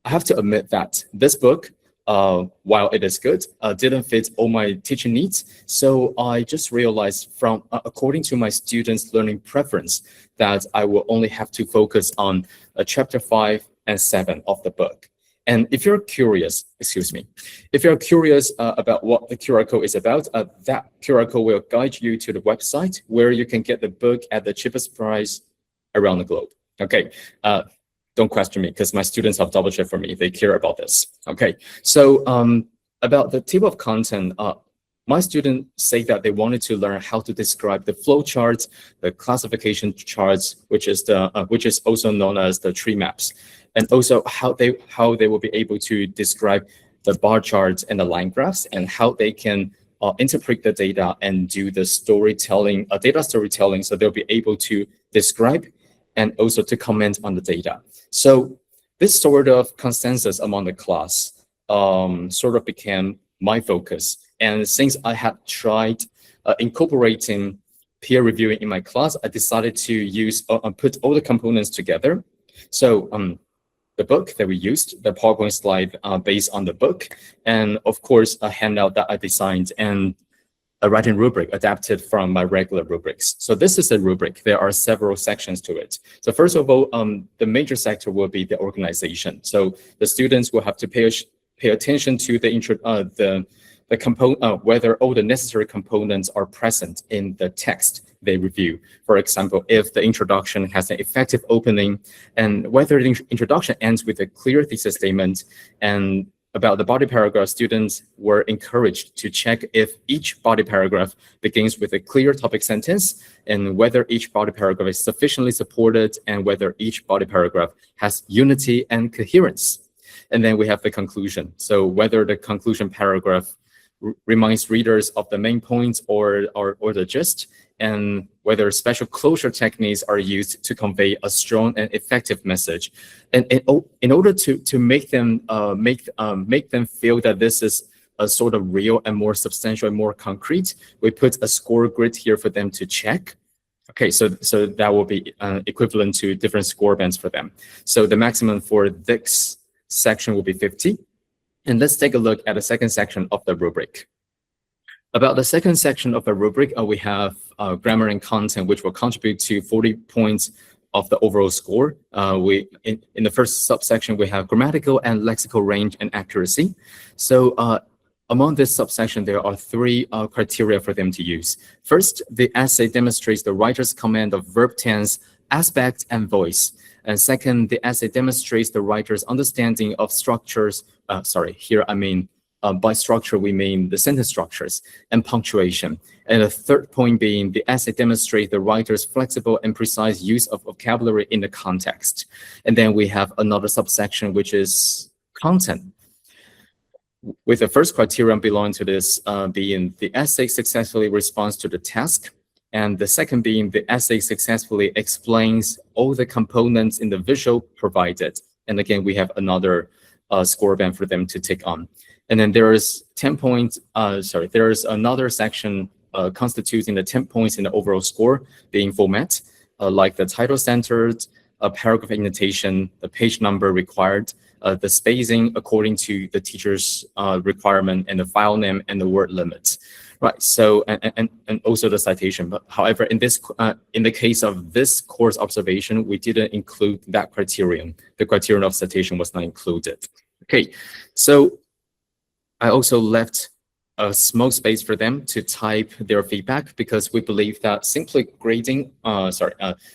I have to admit that this book, while it is good, didn't fit all my teaching needs. So I just realized from according to my students' learning preference that I will only have to focus on chapter 5 and 7 of the book. And if you're curious, if you're curious about what the QR code is about, that QR code will guide you to the website where you can get the book at the cheapest price around the globe. Okay. Don't question me because my students have double checked for me. They care about this. Okay. So about the table of content, my students say that they wanted to learn how to describe the flow charts, the classification charts, which is also known as the tree maps, and also how they will be able to describe the bar charts and the line graphs, and how they can interpret the data and do the storytelling, data storytelling, so they'll be able to describe and also to comment on the data. So this sort of consensus among the class sort of became my focus. And since I had tried incorporating peer reviewing in my class, I decided to use put all the components together. So the book that we used, the PowerPoint slide based on the book, and of course a handout that I designed, and a writing rubric adapted from my regular rubrics. So this is a rubric. There are several sections to it. So first of all, the major sector will be the organization. So the students will have to pay attention to the component, whether all the necessary components are present in the text they review. For example, if the introduction has an effective opening, and whether the introduction ends with a clear thesis statement. And about the body paragraph, students were encouraged to check if each body paragraph begins with a clear topic sentence, and whether each body paragraph is sufficiently supported, and whether each body paragraph has unity and coherence. And then we have the conclusion. So whether the conclusion paragraph reminds readers of the main points or the gist, and whether special closure techniques are used to convey a strong and effective message. And in order to make them feel that this is a sort of real and more substantial and more concrete, we put a score grid here for them to check. Okay, so that will be equivalent to different score bands for them. So the maximum for this section will be 50. And let's take a look at the second section of the rubric. About the second section of the rubric, we have grammar and content, which will contribute to 40 points of the overall score. In the first subsection, we have grammatical and lexical range and accuracy. So among this subsection, there are three criteria for them to use. First, the essay demonstrates the writer's command of verb tense, aspect, and voice. And second, the essay demonstrates the writer's understanding of structures. Here I mean, by structure, we mean the sentence structures and punctuation. And the third point being the essay demonstrates the writer's flexible and precise use of vocabulary in the context. And then we have another subsection, which is content, with the first criterion belonging to this being the essay successfully responds to the task. And the second being the essay successfully explains all the components in the visual provided. And again, we have another score band for them to take on. And then there is 10 points, there is another section constituting the 10 points in the overall score being format, like the title centered, a paragraph indentation, the page number required, the spacing according to the teacher's requirement, and the file name and the word limits. Right. So and also the citation. But however, in the case of this course observation, we didn't include that criterion. The criterion of citation was not included. Okay. So I also left a small space for them to type their feedback, because we believe that simply grading,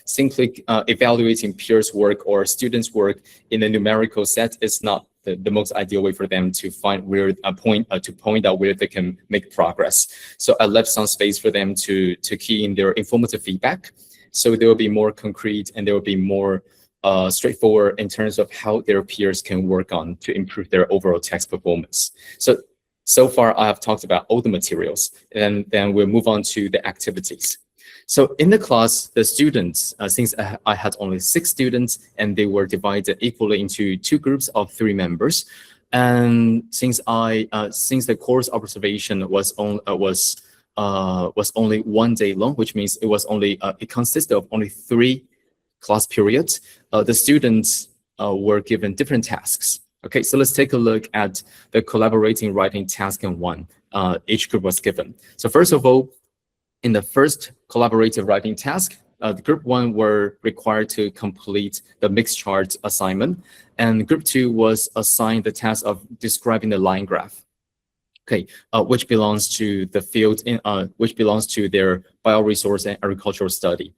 simply evaluating peers' work or students' work in a numerical set is not the most ideal way for them to find where to point out where they can make progress. So I left some space for them to key in their informative feedback, so they will be more concrete and they will be more straightforward in terms of how their peers can work on to improve their overall text performance. So far I have talked about all the materials, and then we'll move on to the activities. So in the class, the students, since I had only 6 students and they were divided equally into 2 groups of 3 members, and since the course observation was only 1 day long, which means it consisted of only 3 class periods, the students were given different tasks. Okay, so let's take a look at the collaborating writing task in 1 each group was given. So first of all, in the first collaborative writing task, the group 1 were required to complete the mixed chart assignment, and group 2 was assigned the task of describing the line graph. Okay, which belongs to the field which belongs to their bioresource and agricultural study.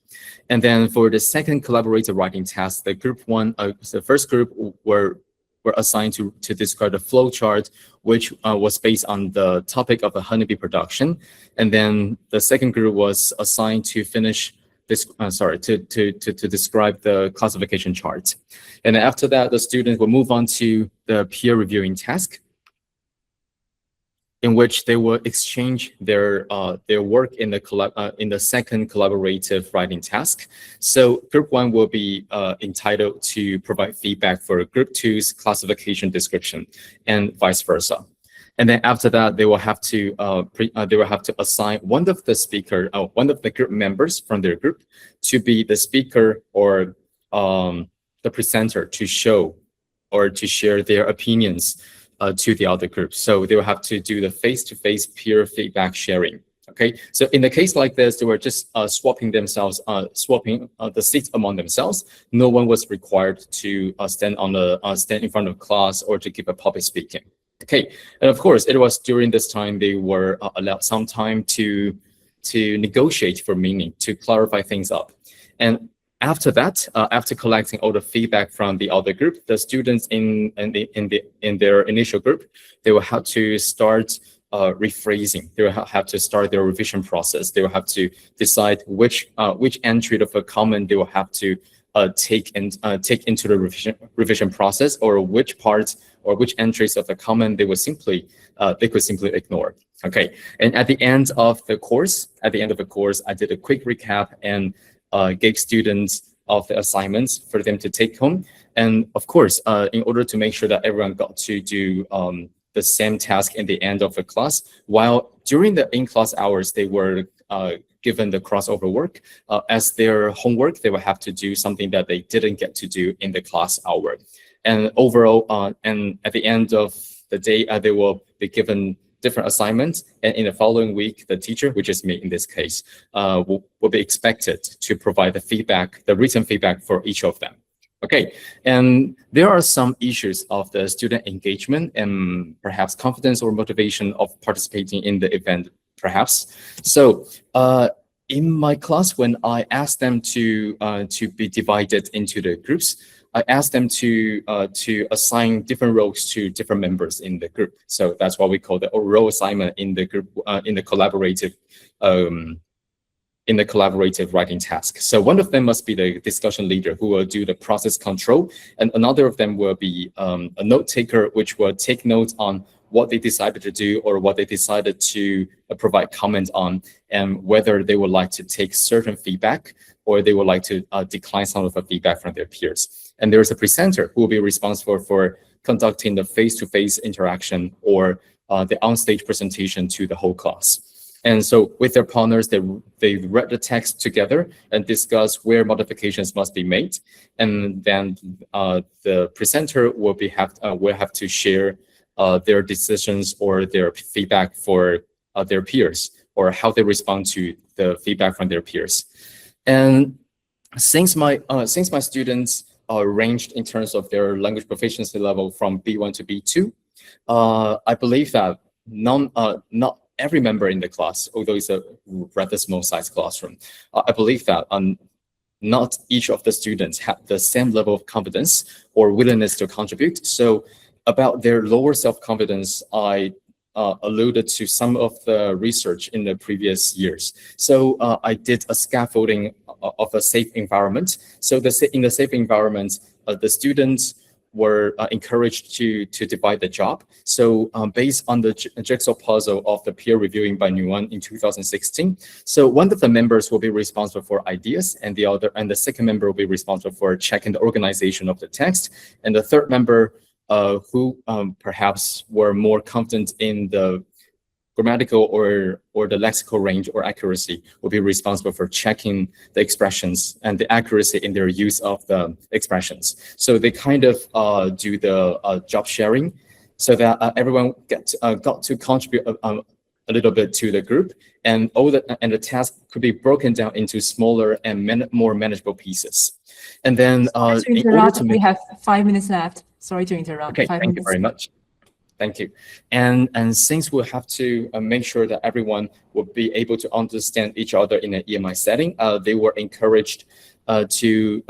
And then for the second collaborative writing task, the group 1, the first group were assigned to describe the flow chart, which was based on the topic of the honeybee production. And then the second group was assigned to finish this, to describe the classification chart. And then after that, the students will move on to the peer reviewing task, in which they will exchange their work in the second collaborative writing task. So group 1 will be entitled to provide feedback for group 2's classification description, and vice versa. And then after that, they will have to assign one of the group members from their group to be the speaker or the presenter to show or to share their opinions to the other group. So they will have to do the face-to-face peer feedback sharing. Okay, so in a case like this, they were just swapping the seats among themselves. No one was required to stand in front of class or to give a public speaking. Okay, and of course, it was during this time they were allowed some time to negotiate for meaning, to clarify things up. And after that, after collecting all the feedback from the other group, the students in their initial group, they will have to start rephrasing. They will have to start their revision process. They will have to decide which entry of a comment they will have to take into the revision process, or which parts or which entries of the comment they could simply ignore. Okay, and at the end of the course, I did a quick recap and gave students of the assignments for them to take home. And of course, in order to make sure that everyone got to do the same task in the end of the class, while during the in-class hours, they were given the crossover work. As their homework, they will have to do something that they didn't get to do in the class hour. And overall, and at the end of the day, they will be given different assignments, and in the following week, the teacher, which is me in this case, will be expected to provide the written feedback for each of them. Okay, and there are some issues of the student engagement and perhaps confidence or motivation of participating in the event, perhaps. So in my class, when I asked them to be divided into the groups, I asked them to assign different roles to different members in the group. So that's what we call the role assignment in the group in the collaborative writing task. So one of them must be the discussion leader, who will do the process control, and another of them will be a note taker, which will take notes on what they decided to do or what they decided to provide comment on, and whether they would like to take certain feedback or they would like to decline some of the feedback from their peers. And there is a presenter who will be responsible for conducting the face-to-face interaction or the onstage presentation to the whole class. And so with their partners, they read the text together and discuss where modifications must be made. And then the presenter will have to share their decisions or their feedback for their peers, or how they respond to the feedback from their peers. And since my students ranged in terms of their language proficiency level from B1 to B2, I believe that not every member in the class, although it's a rather small size classroom, I believe that not each of the students had the same level of confidence or willingness to contribute. So about their lower self-confidence, I alluded to some of the research in the previous years. So I did a scaffolding of a safe environment. So in the safe environment, the students were encouraged to divide the job. So based on the jigsaw puzzle of the peer reviewing by Nguyen in 2016, so one of the members will be responsible for ideas, and the second member will be responsible for checking the organization of the text, and the third member who perhaps were more confident in the grammatical or the lexical range or accuracy will be responsible for checking the expressions and the accuracy in their use of the expressions. So they kind of do the job sharing so that everyone got to contribute a little bit to the group, and the task could be broken down into smaller and more manageable pieces. And then we have 5 minutes left. Sorry to interrupt. Okay, thank you very much. Thank you. And since we'll have to make sure that everyone will be able to understand each other in an EMI setting, they were encouraged to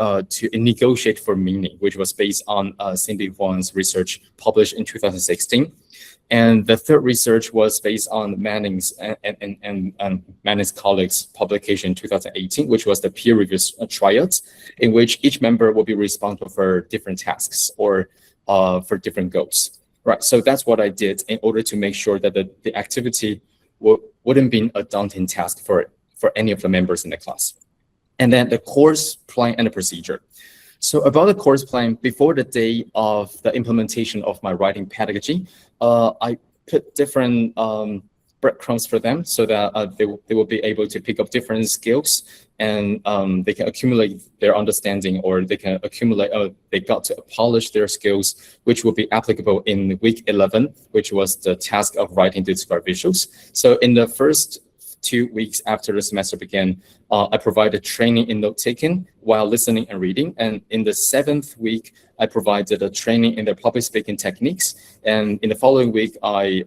negotiate for meaning, which was based on Cindy Huang's research published in 2016. And the third research was based on Manning's and Manning's colleagues' publication in 2018, which was the peer review triads, in which each member will be responsible for different tasks or for different goals. Right, so that's what I did in order to make sure that the activity wouldn't be a daunting task for any of the members in the class. And then the course plan and the procedure. So about the course plan, before the day of the implementation of my writing pedagogy, I put different breadcrumbs for them so that they will be able to pick up different skills, and they can accumulate their understanding, or they can accumulate, they got to polish their skills, which will be applicable in week 11, which was the task of writing to describe visuals. So in the first 2 weeks after the semester began, I provided training in note-taking while listening and reading. And in the 7th week, I provided a training in their public speaking techniques. And in the following week, I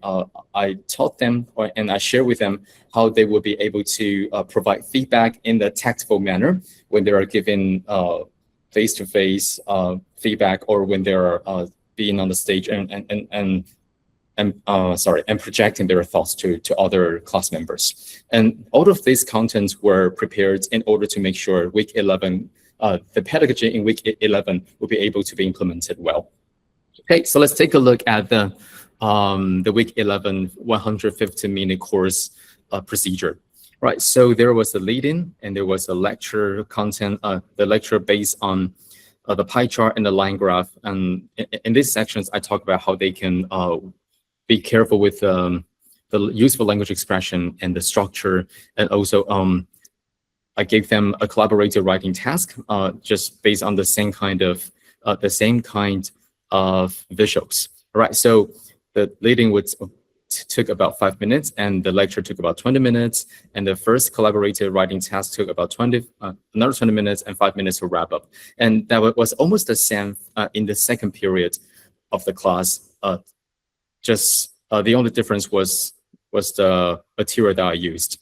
taught them and I shared with them how they will be able to provide feedback in the tactful manner when they are given face-to-face feedback, or when they are being on the stage and projecting their thoughts to other class members. And all of these contents were prepared in order to make sure week 11, the pedagogy in week 11 will be able to be implemented well. Okay, so let's take a look at the week 11 150-minute course procedure. Right, so there was a lead-in and there was a lecture content, the lecture based on the pie chart and the line graph. And in these sections, I talk about how they can be careful with the useful language expression and the structure. And also, I gave them a collaborative writing task, just based on the same kind of visuals. Right. So the leading took about 5 minutes, and the lecture took about 20 minutes, and the first collaborative writing task took about another 20 minutes and 5 minutes to wrap up. And that was almost the same in the second period of the class. Just the only difference was the material that I used.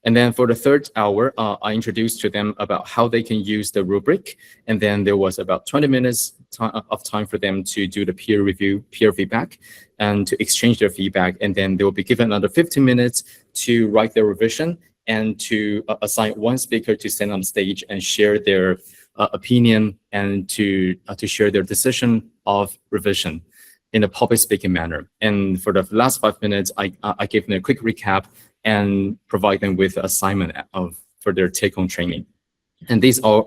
And then for the third hour, I introduced to them about how they can use the rubric. And then there was about 20 minutes of time for them to do the peer review, peer feedback, and to exchange their feedback. And then they will be given another 15 minutes to write their revision, and to assign one speaker to stand on stage and share their opinion, and to share their decision of revision in a public speaking manner. And for the last 5 minutes, I gave them a quick recap and provide them with assignment for their take-home training. And these are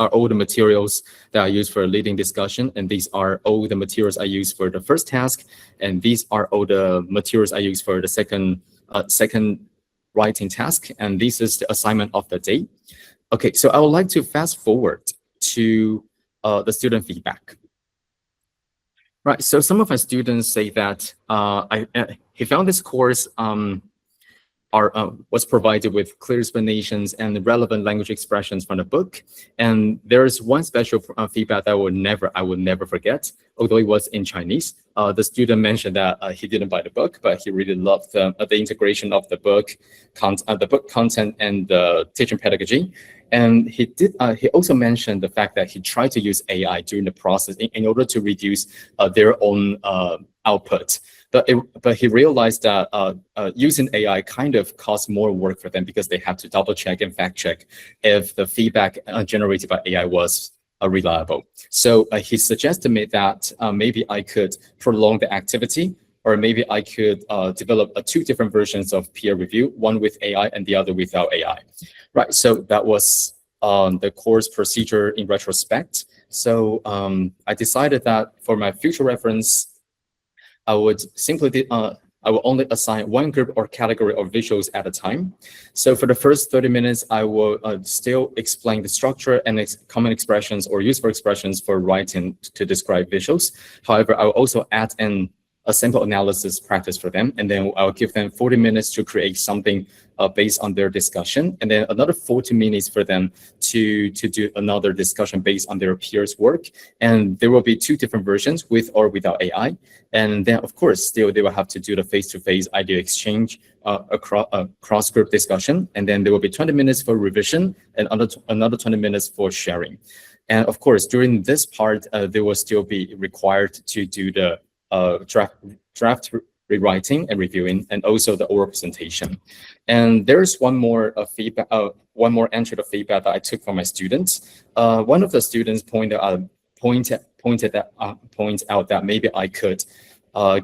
all the materials that I use for leading discussion, and these are all the materials I use for the first task, and these are all the materials I use for the second writing task, and this is the assignment of the day. Okay, so I would like to fast forward to the student feedback. Right, so some of my students say that he found this course was provided with clear explanations and relevant language expressions from the book. And there is one special feedback that I will never forget, although it was in Chinese. The student mentioned that he didn't buy the book, but he really loved the integration of the book content and the teaching pedagogy. And he also mentioned the fact that he tried to use AI during the process in order to reduce their own output. But he realized that using AI kind of costs more work for them, because they have to double check and fact check if the feedback generated by AI was reliable. So he suggested me that maybe I could prolong the activity, or maybe I could develop two different versions of peer review, one with AI and the other without AI. Right, so that was the course procedure in retrospect. So I decided that for my future reference, I would simply I will only assign one group or category of visuals at a time. So for the first 30 minutes, I will still explain the structure and common expressions or useful expressions for writing to describe visuals. However, I will also add in a sample analysis practice for them, and then I'll give them 40 minutes to create something based on their discussion, and then another 40 minutes for them to do another discussion based on their peers' work. And there will be two different versions, with or without AI. And then, of course, still they will have to do the face-to-face idea exchange across group discussion. And then there will be 20 minutes for revision and another 20 minutes for sharing. And of course, during this part, they will still be required to do the draft rewriting and reviewing, and also the oral presentation. And there's one more feedback, one more entry of feedback that I took from my students. One of the students pointed out that maybe I could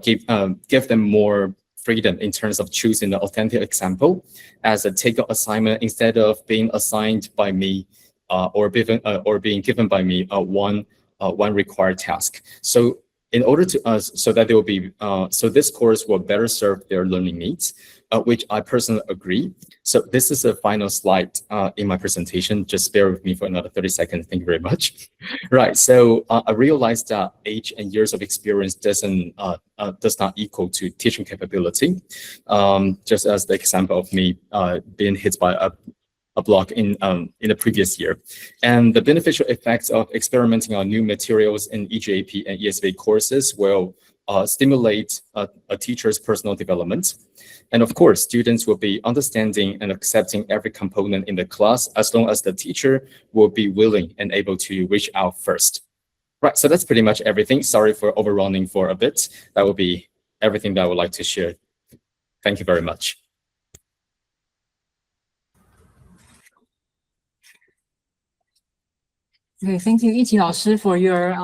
give them more freedom in terms of choosing the authentic example as a take-home assignment instead of being assigned by me or being given by me one required task. So in order to so that they will be so this course will better serve their learning needs, which I personally agree. So this is the final slide in my presentation. Just bear with me for another 30 seconds. Thank you very much. Right. So I realized that age and years of experience does not equal to teaching capability. Just as the example of me being hit by a block in the previous year. And the beneficial effects of experimenting on new materials in EGAP and ESAP courses will stimulate a teacher's personal development. And of course, students will be understanding and accepting every component in the class as long as the teacher will be willing and able to reach out first. Right, so that's pretty much everything. Sorry for overrunning for a bit. That will be everything that I would like to share. Thank you very much. Okay, thank you, Yiqi老师, for your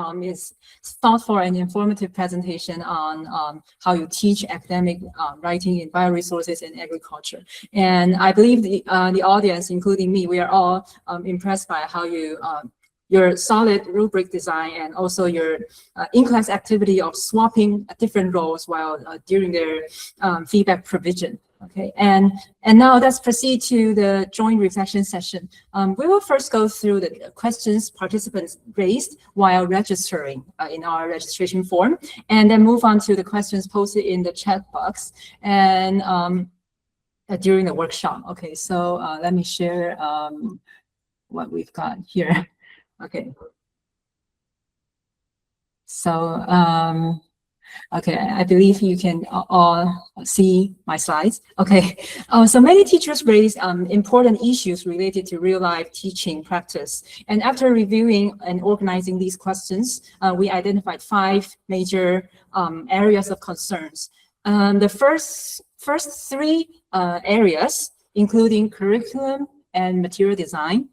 thoughtful and informative presentation on how you teach academic writing in bioresources and agriculture. And I believe the audience, including me, we are all impressed by how your solid rubric design and also your in-class activity of swapping different roles while during their feedback provision. Okay, and now let's proceed to the joint reflection session. We will first go through the questions participants raised while registering in our registration form, and then move on to the questions posted in the chat box and during the workshop. Okay, so let me share what we've got here. Okay, so okay, I believe you can all see my slides. Okay, so many teachers raise important issues related to real-life teaching practice. And after reviewing and organizing these questions, we identified 5 major areas of concerns. The first 3 areas, including curriculum and material design,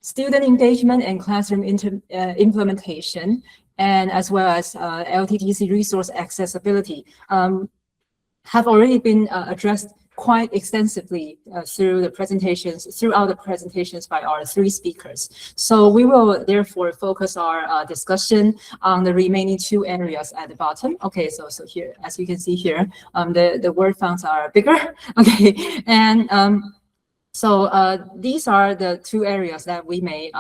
student engagement and classroom implementation, and as well as LTTC resource accessibility, have already been addressed quite extensively throughout the presentations by our 3 speakers. So we will therefore focus our discussion on the remaining 2 areas at the bottom. Okay, so here, as you can see here, the word fonts are bigger. Okay, and so these are the 2 areas that we may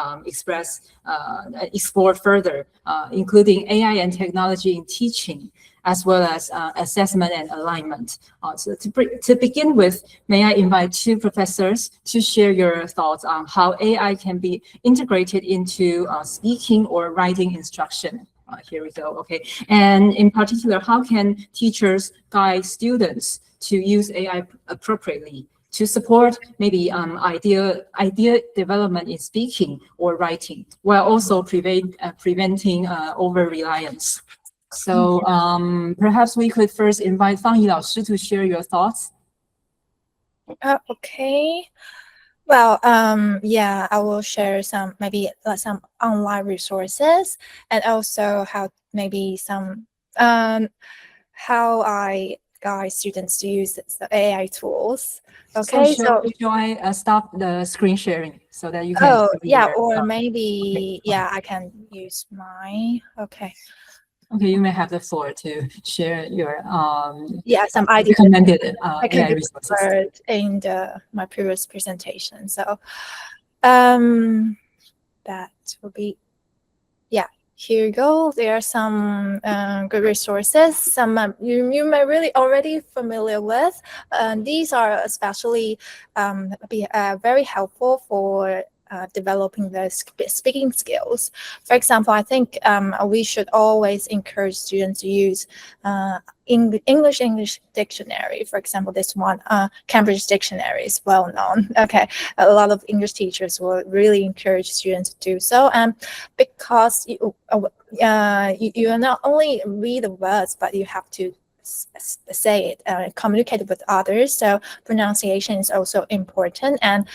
explore further, including AI and technology in teaching, as well as assessment and alignment. So to begin with, may I invite 2 professors to share your thoughts on how AI can be integrated into speaking or writing instruction. Here we go. Okay, and in particular, how can teachers guide students to use AI appropriately to support maybe idea development in speaking or writing, while also preventing over-reliance. So perhaps we could first invite Fangyi老师 to share your thoughts. Okay. Well, yeah, I will share some maybe some online resources, and also how maybe some how I guide students to use the AI tools. Okay, so should I stop the screen sharing so that you can? oh see yeah, your, or okay. maybe yeah, I can use mine. Okay. Okay, you may have the floor to share your Yeah, some ideas recommended I can AI resources. covered in my previous presentation. So that will be, yeah, here you go. There are some good resources. Some you may really already familiar with. These are especially very helpful for developing the speaking skills. For example, I think we should always encourage students to use English dictionary. For example, this one, Cambridge Dictionary, is well known. Okay, a lot of English teachers will really encourage students to do so, and because you not only read the words, but you have to say it, communicate with others. So pronunciation is also important, and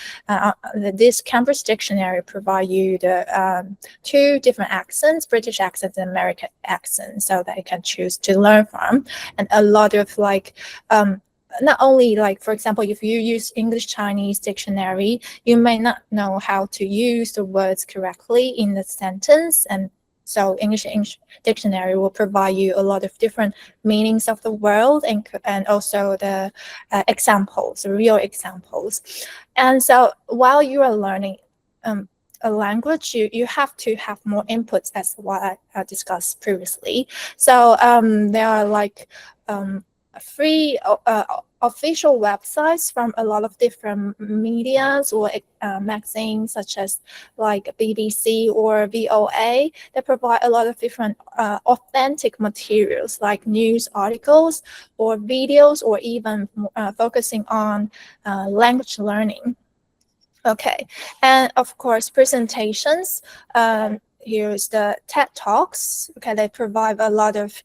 this Cambridge Dictionary provide you the 2 different accents, British accent and American accent, so that you can choose to learn from. And a lot of like not only like, for example, if you use English Chinese dictionary, you may not know how to use the words correctly in the sentence, and so English dictionary will provide you a lot of different meanings of the world, and also the examples, real examples. And so while you are learning a language, you have to have more inputs, as what I discussed previously. So there are like free official websites from a lot of different medias or magazines, such as like BBC or VOA, that provide a lot of different authentic materials like news articles or videos, or even focusing on language learning. Okay, and of course presentations. Here's the TED Talks. Okay, they provide a lot of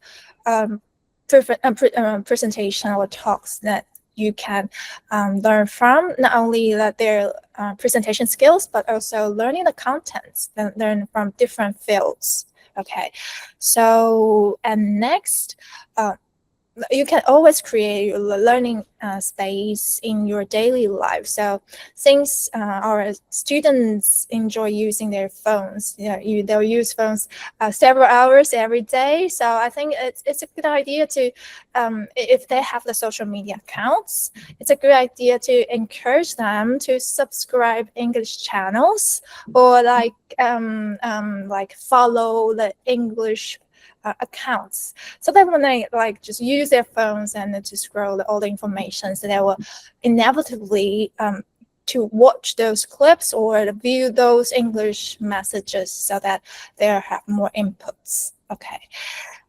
presentation or talks that you can learn from, not only that their presentation skills, but also learning the contents and learn from different fields. Okay, so and next, you can always create a learning space in your daily life. So since our students enjoy using their phones, they'll use phones several hours every day. So I think it's a good idea to, if they have the social media accounts, it's a good idea to encourage them to subscribe English channels, or like follow the English accounts, so that when they like just use their phones and to scroll all the information, so they will inevitably to watch those clips or view those English messages, so that they have more inputs. Okay.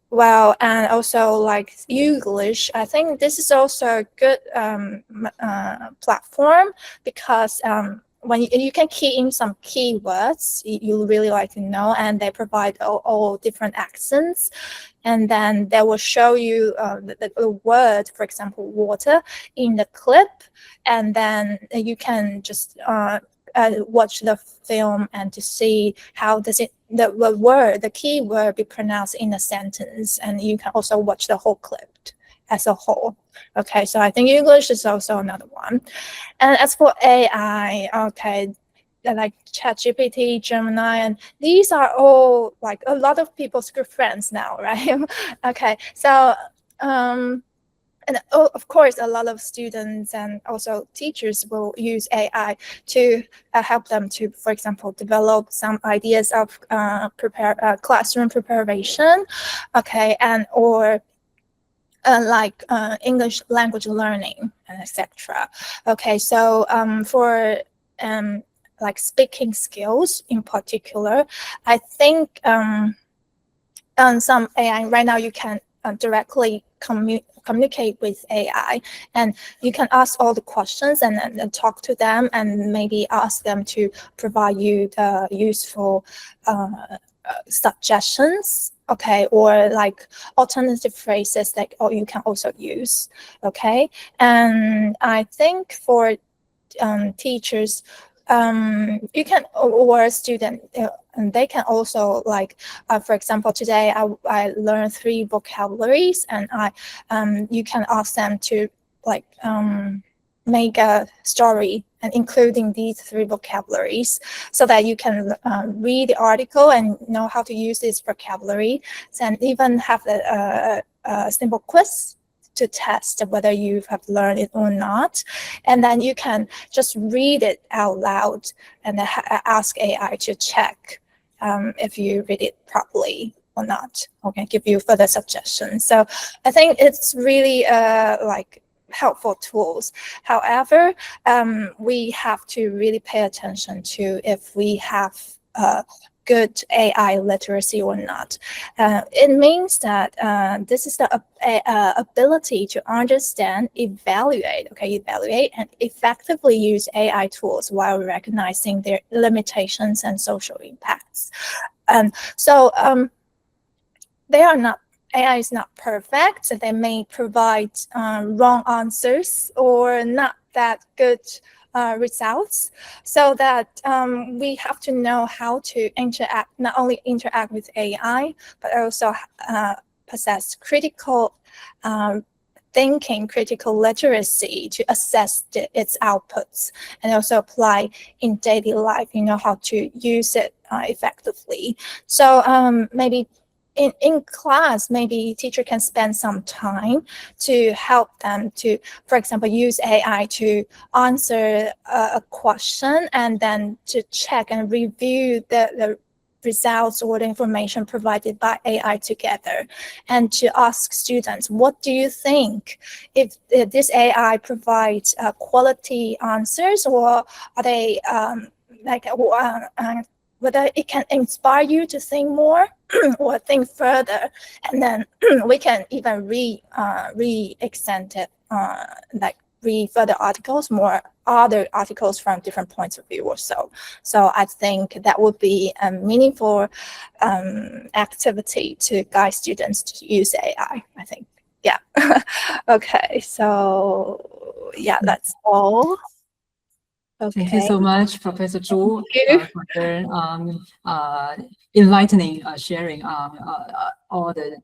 Well, and also like English, I think this is also a good platform, because when you can key in some keywords you really like to know, and they provide all different accents, and then they will show you the word, for example, water, in the clip, and then you can just watch the film and to see how does the keyword be pronounced in a sentence, and you can also watch the whole clip as a whole. Okay, so I think English is also another one. And as for AI, okay, like ChatGPT, Gemini, and these are all like a lot of people's good friends now, right? Okay, so and of course, a lot of students and also teachers will use AI to help them to, for example, develop some ideas of classroom preparation, okay, and or like English language learning, etc. Okay, so for like speaking skills in particular, I think some AI right now you can directly communicate with AI, and you can ask all the questions and talk to them, and maybe ask them to provide you the useful suggestions, okay, or like alternative phrases that you can also use. Okay, and I think for teachers, you can, or a student, and they can also, like, for example, today I learned 3 vocabularies, and you can ask them to, like, make a story and including these 3 vocabularies, so that you can read the article and know how to use this vocabulary, and even have a simple quiz to test whether you have learned it or not. And then you can just read it out loud and ask AI to check if you read it properly or not. Okay, give you further suggestions. So I think it's really like helpful tools. However, we have to really pay attention to if we have good AI literacy or not. It means that this is the ability to understand, evaluate, and effectively use AI tools while recognizing their limitations and social impacts. So they are not, AI is not perfect, so they may provide wrong answers or not that good results, so that we have to know how to interact, not only interact with AI, but also possess critical thinking, critical literacy to assess its outputs, and also apply in daily life, how to use it effectively. So maybe in class, maybe teacher can spend some time to help them to, for example, use AI to answer a question, and then to check and review the results or the information provided by AI together, and to ask students, what do you think? If this AI provides quality answers, or are they whether it can inspire you to think more or think further, and then we can even re-extend it, like read further articles, more other articles from different points of view or so. So I think that would be a meaningful activity to guide students to use AI, I think. Yeah. Okay, so yeah, that's all. Okay. Thank you so much, Professor Zhu, Thank for your enlightening sharing all the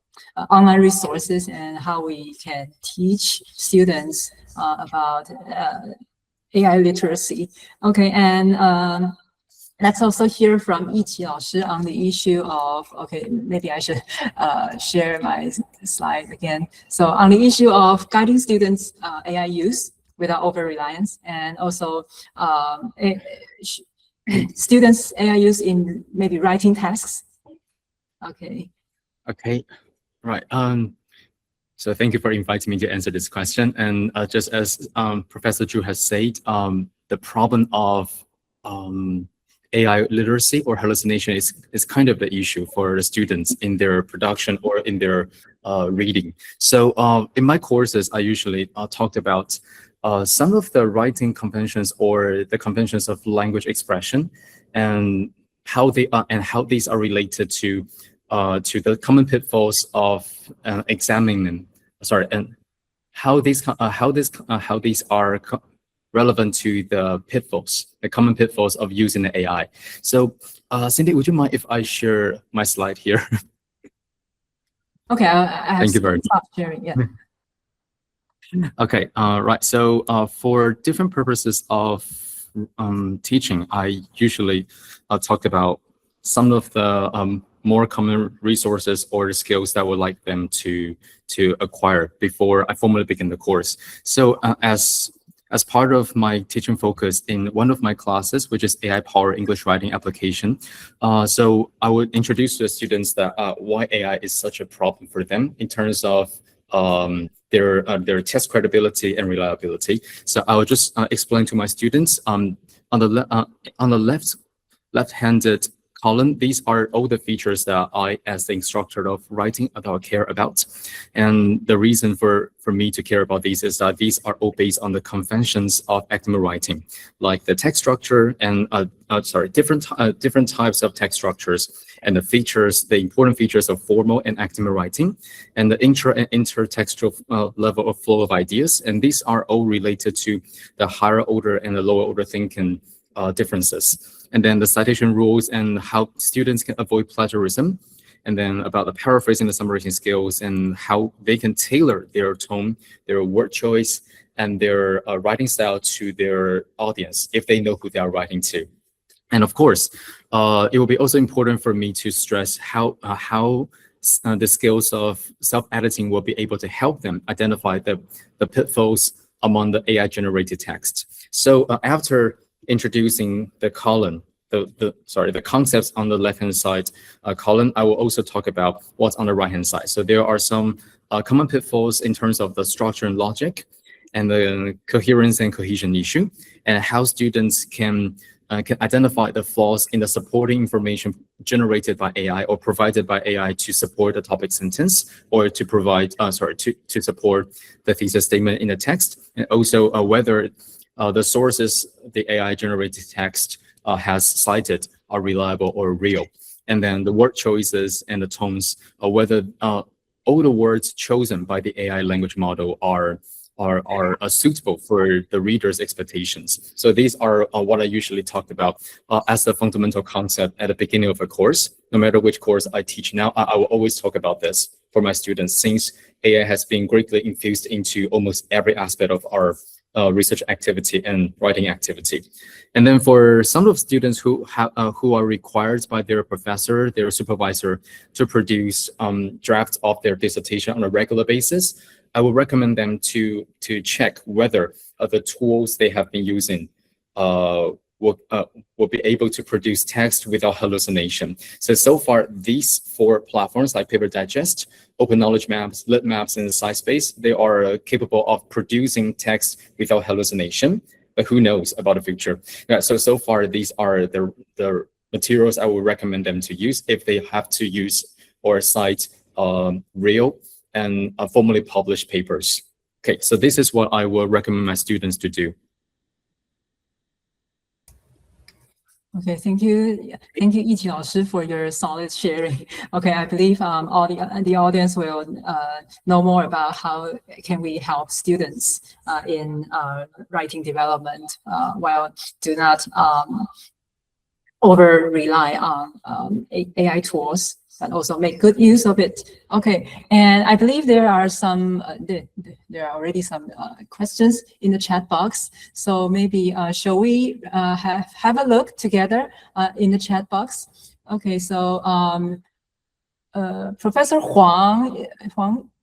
online resources and how we can teach students about AI literacy. Okay, and let's also hear from Yiqi 老师 on the issue of, okay, maybe I should share my slide again. So on the issue of guiding students' AI use without over-reliance, and also students' AI use in maybe writing tasks. Okay. Okay, right. So thank you for inviting me to answer this question. And just as Professor Zhu has said, the problem of AI literacy or hallucination is kind of the issue for the students in their production or in their reading. So in my courses, I usually talked about some of the writing conventions or the conventions of language expression, and how they are, and how these are related to the common pitfalls of examining. Sorry, and how these are relevant to the pitfalls, the common pitfalls of using the AI. So, Cindy, would you mind if I share my slide here? Okay, I have Thank you very much. stop sharing. Yeah. Okay, right. So for different purposes of teaching, I usually talk about some of the more common resources or skills that I would like them to acquire before I formally begin the course. So as part of my teaching focus in one of my classes, which is AI Power English Writing Application, so I would introduce to the students that why AI is such a problem for them in terms of their test credibility and reliability. So I will just explain to my students on the left-handed column, these are all the features that I, as the instructor of writing, that I care about. And the reason for me to care about these is that these are all based on the conventions of academic writing, like the text structure and different types of text structures, and the features, the important features of formal and academic writing, and the intra and intertextual level of flow of ideas. And these are all related to the higher order and the lower order thinking differences. And then the citation rules and how students can avoid plagiarism. And then about the paraphrasing, the summarizing skills, and how they can tailor their tone, their word choice, and their writing style to their audience if they know who they are writing to. And of course, it will be also important for me to stress how the skills of self-editing will be able to help them identify the pitfalls among the AI-generated text. So after introducing the column, the concepts on the left-hand side column, I will also talk about what's on the right-hand side. So there are some common pitfalls in terms of the structure and logic, and the coherence and cohesion issue, and how students can identify the flaws in the supporting information generated by AI or provided by AI to support the topic sentence, or to provide, to support the thesis statement in the text, and also whether the sources the AI-generated text has cited are reliable or real. And then the word choices and the tones, whether all the words chosen by the AI language model are suitable for the reader's expectations. So these are what I usually talk about as the fundamental concept at the beginning of a course. No matter which course I teach now, I will always talk about this for my students, since AI has been greatly infused into almost every aspect of our research activity and writing activity. And then for some of students who are required by their professor, their supervisor, to produce drafts of their dissertation on a regular basis, I would recommend them to check whether the tools they have been using will be able to produce text without hallucination. So far, these 4 platforms like Paper Digest, Open Knowledge Maps, Lit Maps, and SciSpace, they are capable of producing text without hallucination, but who knows about the future? Yeah, so far, these are the materials I would recommend them to use if they have to use or cite real and formally published papers. Okay, so this is what I will recommend my students to do. Okay, thank you, Yiqi 老师 for your solid sharing. Okay, I believe all the audience will know more about how can we help students in writing development while do not over rely on AI tools, but also make good use of it. Okay, and I believe there are some there are already some questions in the chat box. So maybe shall we have a look together in the chat box? Okay, so Professor Huang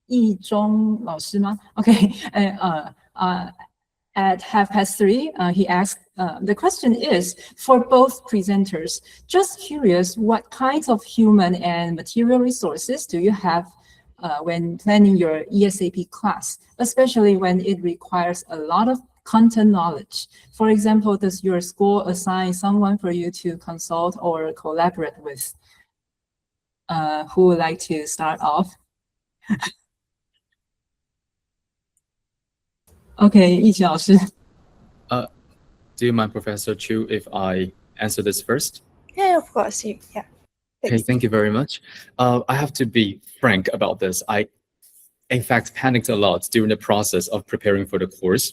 Yizhong 老师吗? Okay, at 3:30, he asked, the question is, for both presenters, just curious, what kinds of human and material resources do you have when planning your ESAP class, especially when it requires a lot of content knowledge? For example, does your school assign someone for you to consult or collaborate with? Who would like to start off? Okay, 易奇老师. Do you mind, Professor Chu, if I answer this first? Yeah, of course. Yeah. Okay, thank you very much. I have to be frank about this. I, in fact, panicked a lot during the process of preparing for the course.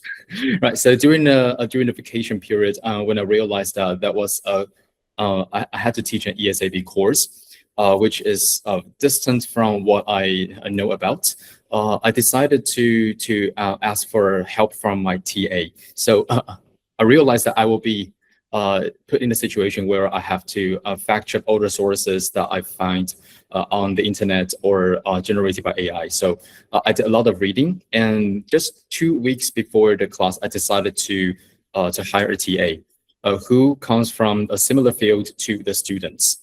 Right. So during the vacation period, when I realized that was I had to teach an ESAP course, which is distant from what I know about. I decided to ask for help from my TA. So I realized that I will be put in a situation where I have to fact check all the sources that I find on the internet or generated by AI. So I did a lot of reading, and just 2 weeks before the class, I decided to hire a TA who comes from a similar field to the students'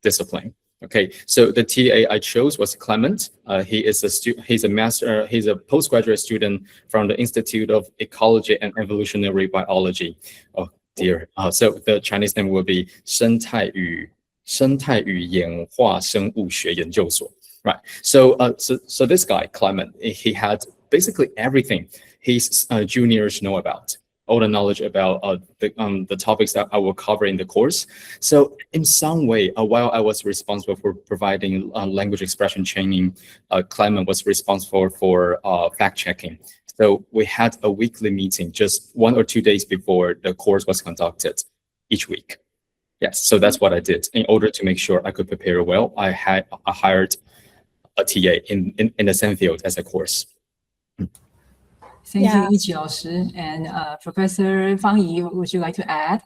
discipline. Okay, so the TA I chose was Clement. He's a postgraduate student from the Institute of Ecology and Evolutionary Biology. Oh dear. So the Chinese name will be 生态与生态与演化生物学研究所. Right. So this guy, Clement, he had basically everything his juniors know about, all the knowledge about the topics that I will cover in the course. So in some way, while I was responsible for providing language expression training, Clement was responsible for fact checking. So we had a weekly meeting just 1 or 2 days before the course was conducted each week. Yes, so that's what I did. In order to make sure I could prepare well, I hired a TA in the same field as a course. Thank you, Yi老师. And Professor Fang Yi, would you like to add?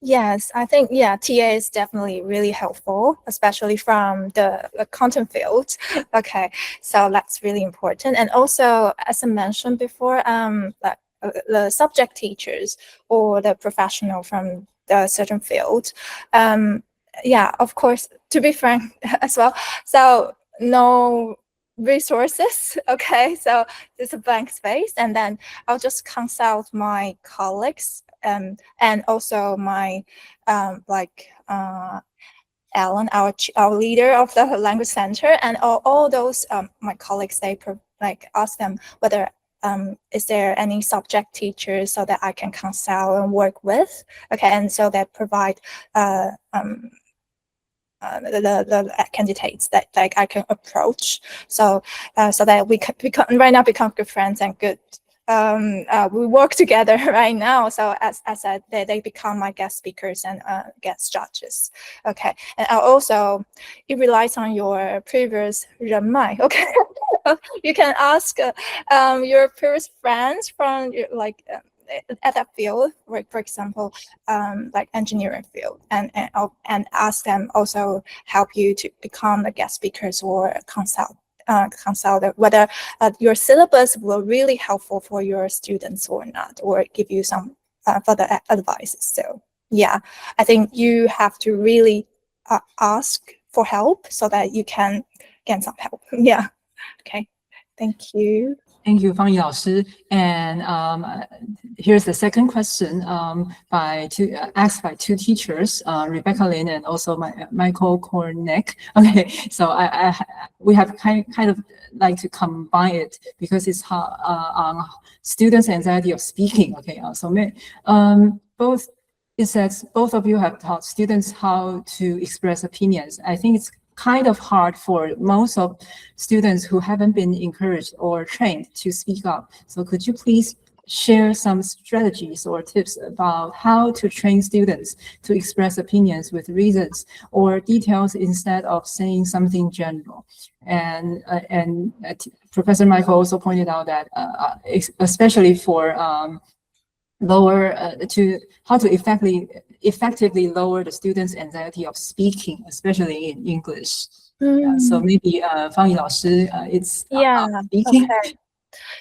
Yes, I think, TA is definitely really helpful, especially from the content field. Okay, so that's really important. And also, as I mentioned before, the subject teachers or the professional from the certain field, of course, to be frank as well. So no resources. Okay, so there's a blank space, and then I'll just consult my colleagues and also my Alan, our leader of the language center, and all those my colleagues. They ask them whether is there any subject teachers so that I can consult and work with. Okay, and so they provide the candidates that I can approach, so that we can right now become good friends and good. We work together right now. So as I said, they become my guest speakers and guest judges. Okay, and also it relies on your previous 人脉. Okay, you can ask your previous friends from at that field, for example, like engineering field, and ask them also help you to become the guest speakers or consult whether your syllabus will really helpful for your students or not, or give you some further advice. So I think you have to really ask for help so that you can get some help. Okay, thank you. Thank you, Fang Yi 老师. And here's the second question asked by two teachers, Rebecca Lin and also Michael Kornick. Okay, so we have kind of like to combine it because it's on students' anxiety of speaking. Okay, it says both of you have taught students how to express opinions. I think it's kind of hard for most of students who haven't been encouraged or trained to speak up. So could you please share some strategies or tips about how to train students to express opinions with reasons or details instead of saying something general? And Professor Michael also pointed out that especially for how to effectively lower the students' anxiety of speaking, especially in English. So maybe Fang Yi 老师, it's speaking. Okay.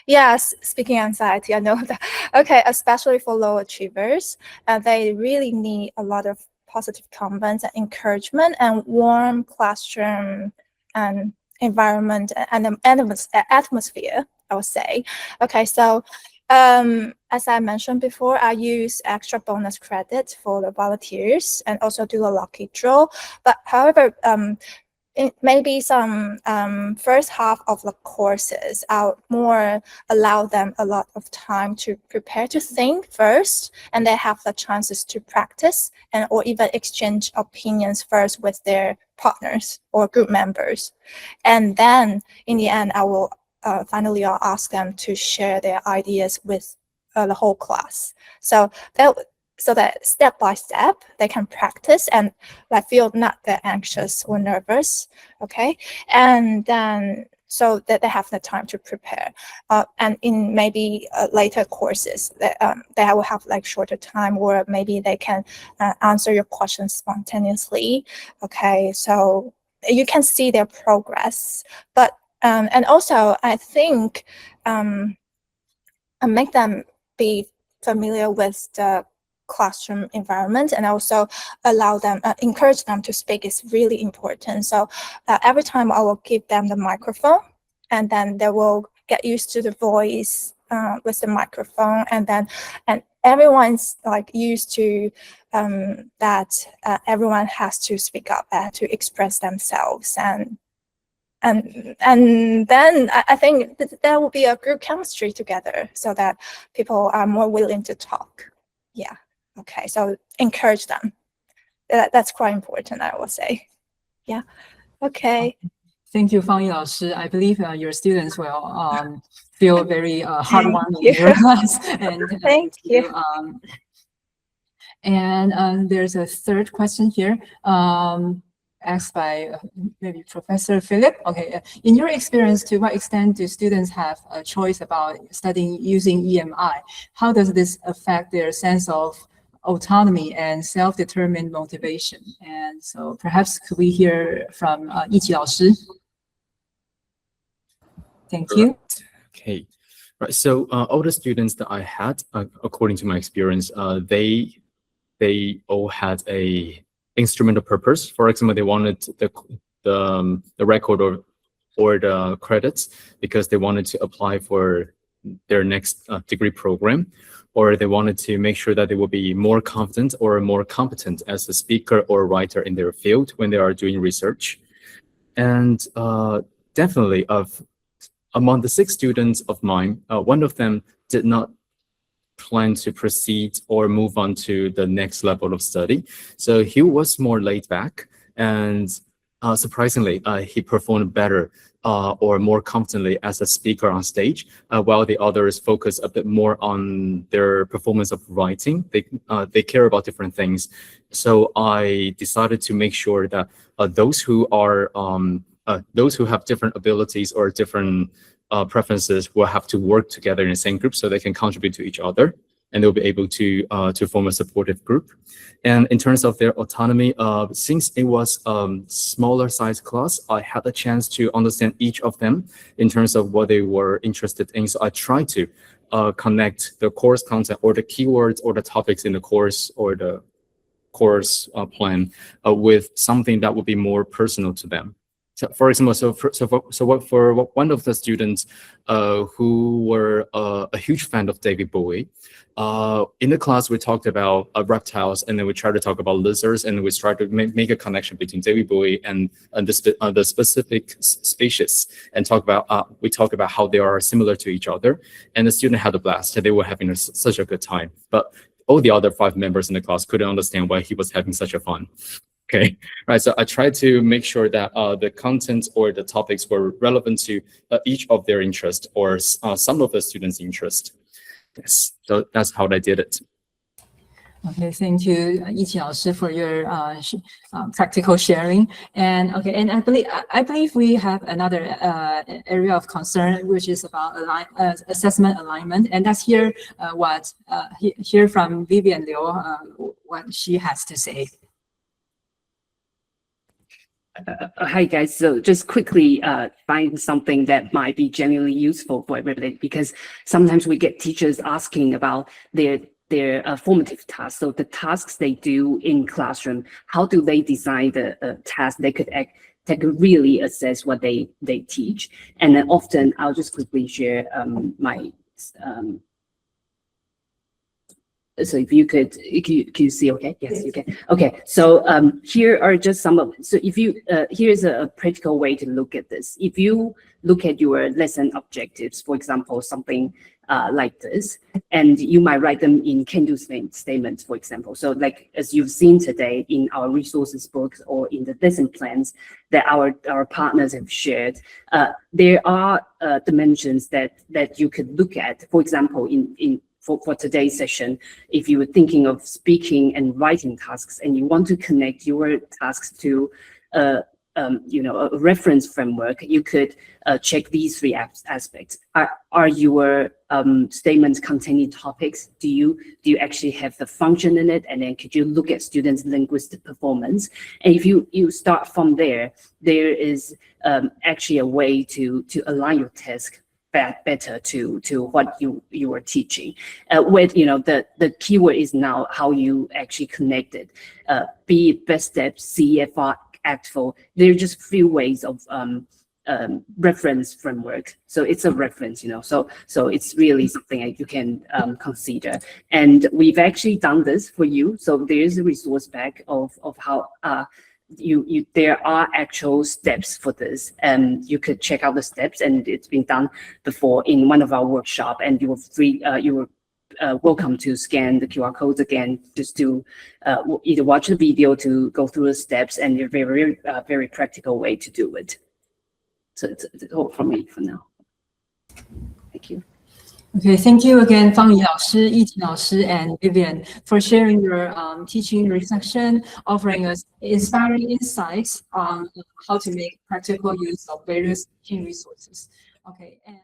Yes, speaking anxiety, I know that. Okay, especially for low achievers, they really need a lot of positive comments and encouragement and warm classroom and environment and atmosphere, I would say. Okay, so as I mentioned before, I use extra bonus credit for the volunteers and also do a lucky draw. But however, maybe some first half of the courses, I'll more allow them a lot of time to prepare to think first, and they have the chances to practice and or even exchange opinions first with their partners or group members. And then in the end, I will finally I'll ask them to share their ideas with the whole class. So that step by step they can practice and feel not that anxious or nervous. Okay, and then so that they have the time to prepare. And in maybe later courses, they will have shorter time, or maybe they can answer your questions spontaneously. Okay, so you can see their progress, but and also I think make them be familiar with the classroom environment, and also allow them, encourage them to speak is really important. So every time I will give them the microphone, and then they will get used to the voice with the microphone, and everyone's like used to that everyone has to speak up to express themselves, and then I think there will be a group chemistry together so that people are more willing to talk. Yeah. Okay. So encourage them. That's quite important, I would say. Yeah. Okay. Thank you, Fang Yi 老师. I believe your students will feel very heartwarming in Thank you. your class. And Thank you. And there's a third question here, asked by maybe Professor Philip. Okay, in your experience, to what extent do students have a choice about studying using EMI? How does this affect their sense of autonomy and self-determined motivation? And so perhaps could we hear from Yiqi 老师? Thank you. Okay. Right. So all the students that I had, according to my experience, they all had a instrumental purpose. For example, they wanted the record or the credits because they wanted to apply for their next degree program, or they wanted to make sure that they will be more confident or more competent as a speaker or writer in their field when they are doing research. And definitely among the 6 students of mine, one of them did not plan to proceed or move on to the next level of study. So he was more laid back, and surprisingly, he performed better or more confidently as a speaker on stage, while the others focus a bit more on their performance of writing. They care about different things. So I decided to make sure that those who have different abilities or different preferences will have to work together in the same group so they can contribute to each other, and they'll be able to form a supportive group. And in terms of their autonomy, since it was smaller size class, I had a chance to understand each of them in terms of what they were interested in. So I tried to connect the course content or the keywords or the topics in the course or the course plan with something that would be more personal to them. So, for example, for one of the students who were a huge fan of David Bowie, in the class we talked about reptiles, and then we tried to talk about lizards, and we tried to make a connection between David Bowie and the specific species, and we talked about how they are similar to each other. And the student had a blast. They were having such a good time. But all the other 5 members in the class couldn't understand why he was having such a fun. Okay, right. So I tried to make sure that the content or the topics were relevant to each of their interests or some of the students' interest. Yes, so that's how I did it. Okay, thank you, Yiqi 老师, for your practical sharing. And okay, and I believe we have another area of concern, which is about assessment alignment. And let's hear hear from Vivian Liu what she has to say. Hi guys, so just quickly find something that might be genuinely useful for everybody, because sometimes we get teachers asking about their formative tasks. So the tasks they do in classroom, how do they design the task they could really assess what they teach? And then often I'll just quickly share my so if you could you see okay? Yes, you can. Okay, so here are just some of, so if you here's a practical way to look at this. If you look at your lesson objectives, for example, something like this, and you might write them in can-do statements, for example. So like as you've seen today in our resources books or in the lesson plans that our partners have shared, there are dimensions that you could look at. For example, for today's session, if you were thinking of speaking and writing tasks and you want to connect your tasks to a reference framework, you could check these 3 aspects. Are your statements containing topics? Do you actually have the function in it? And then could you look at students' linguistic performance? And if you start from there is actually a way to align your task better to what you were teaching. With the keyword is now how you actually connect it. Be it BESTEP, CFR, ACTFL. There are just few ways of reference framework. So it's a reference, so it's really something that you can consider. And we've actually done this for you. So there is a resource pack of how there are actual steps for this, and you could check out the steps, and it's been done before in one of our workshop, and you were welcome to scan the QR codes again, just to either watch the video to go through the steps, and a very practical way to do it. So it's all from me for now. Thank you. Okay, thank you again, Fang Yi 老师、易婷老师 and Vivian for sharing your teaching reflection, offering us inspiring insights on how to make practical use of various teaching resources. Okay.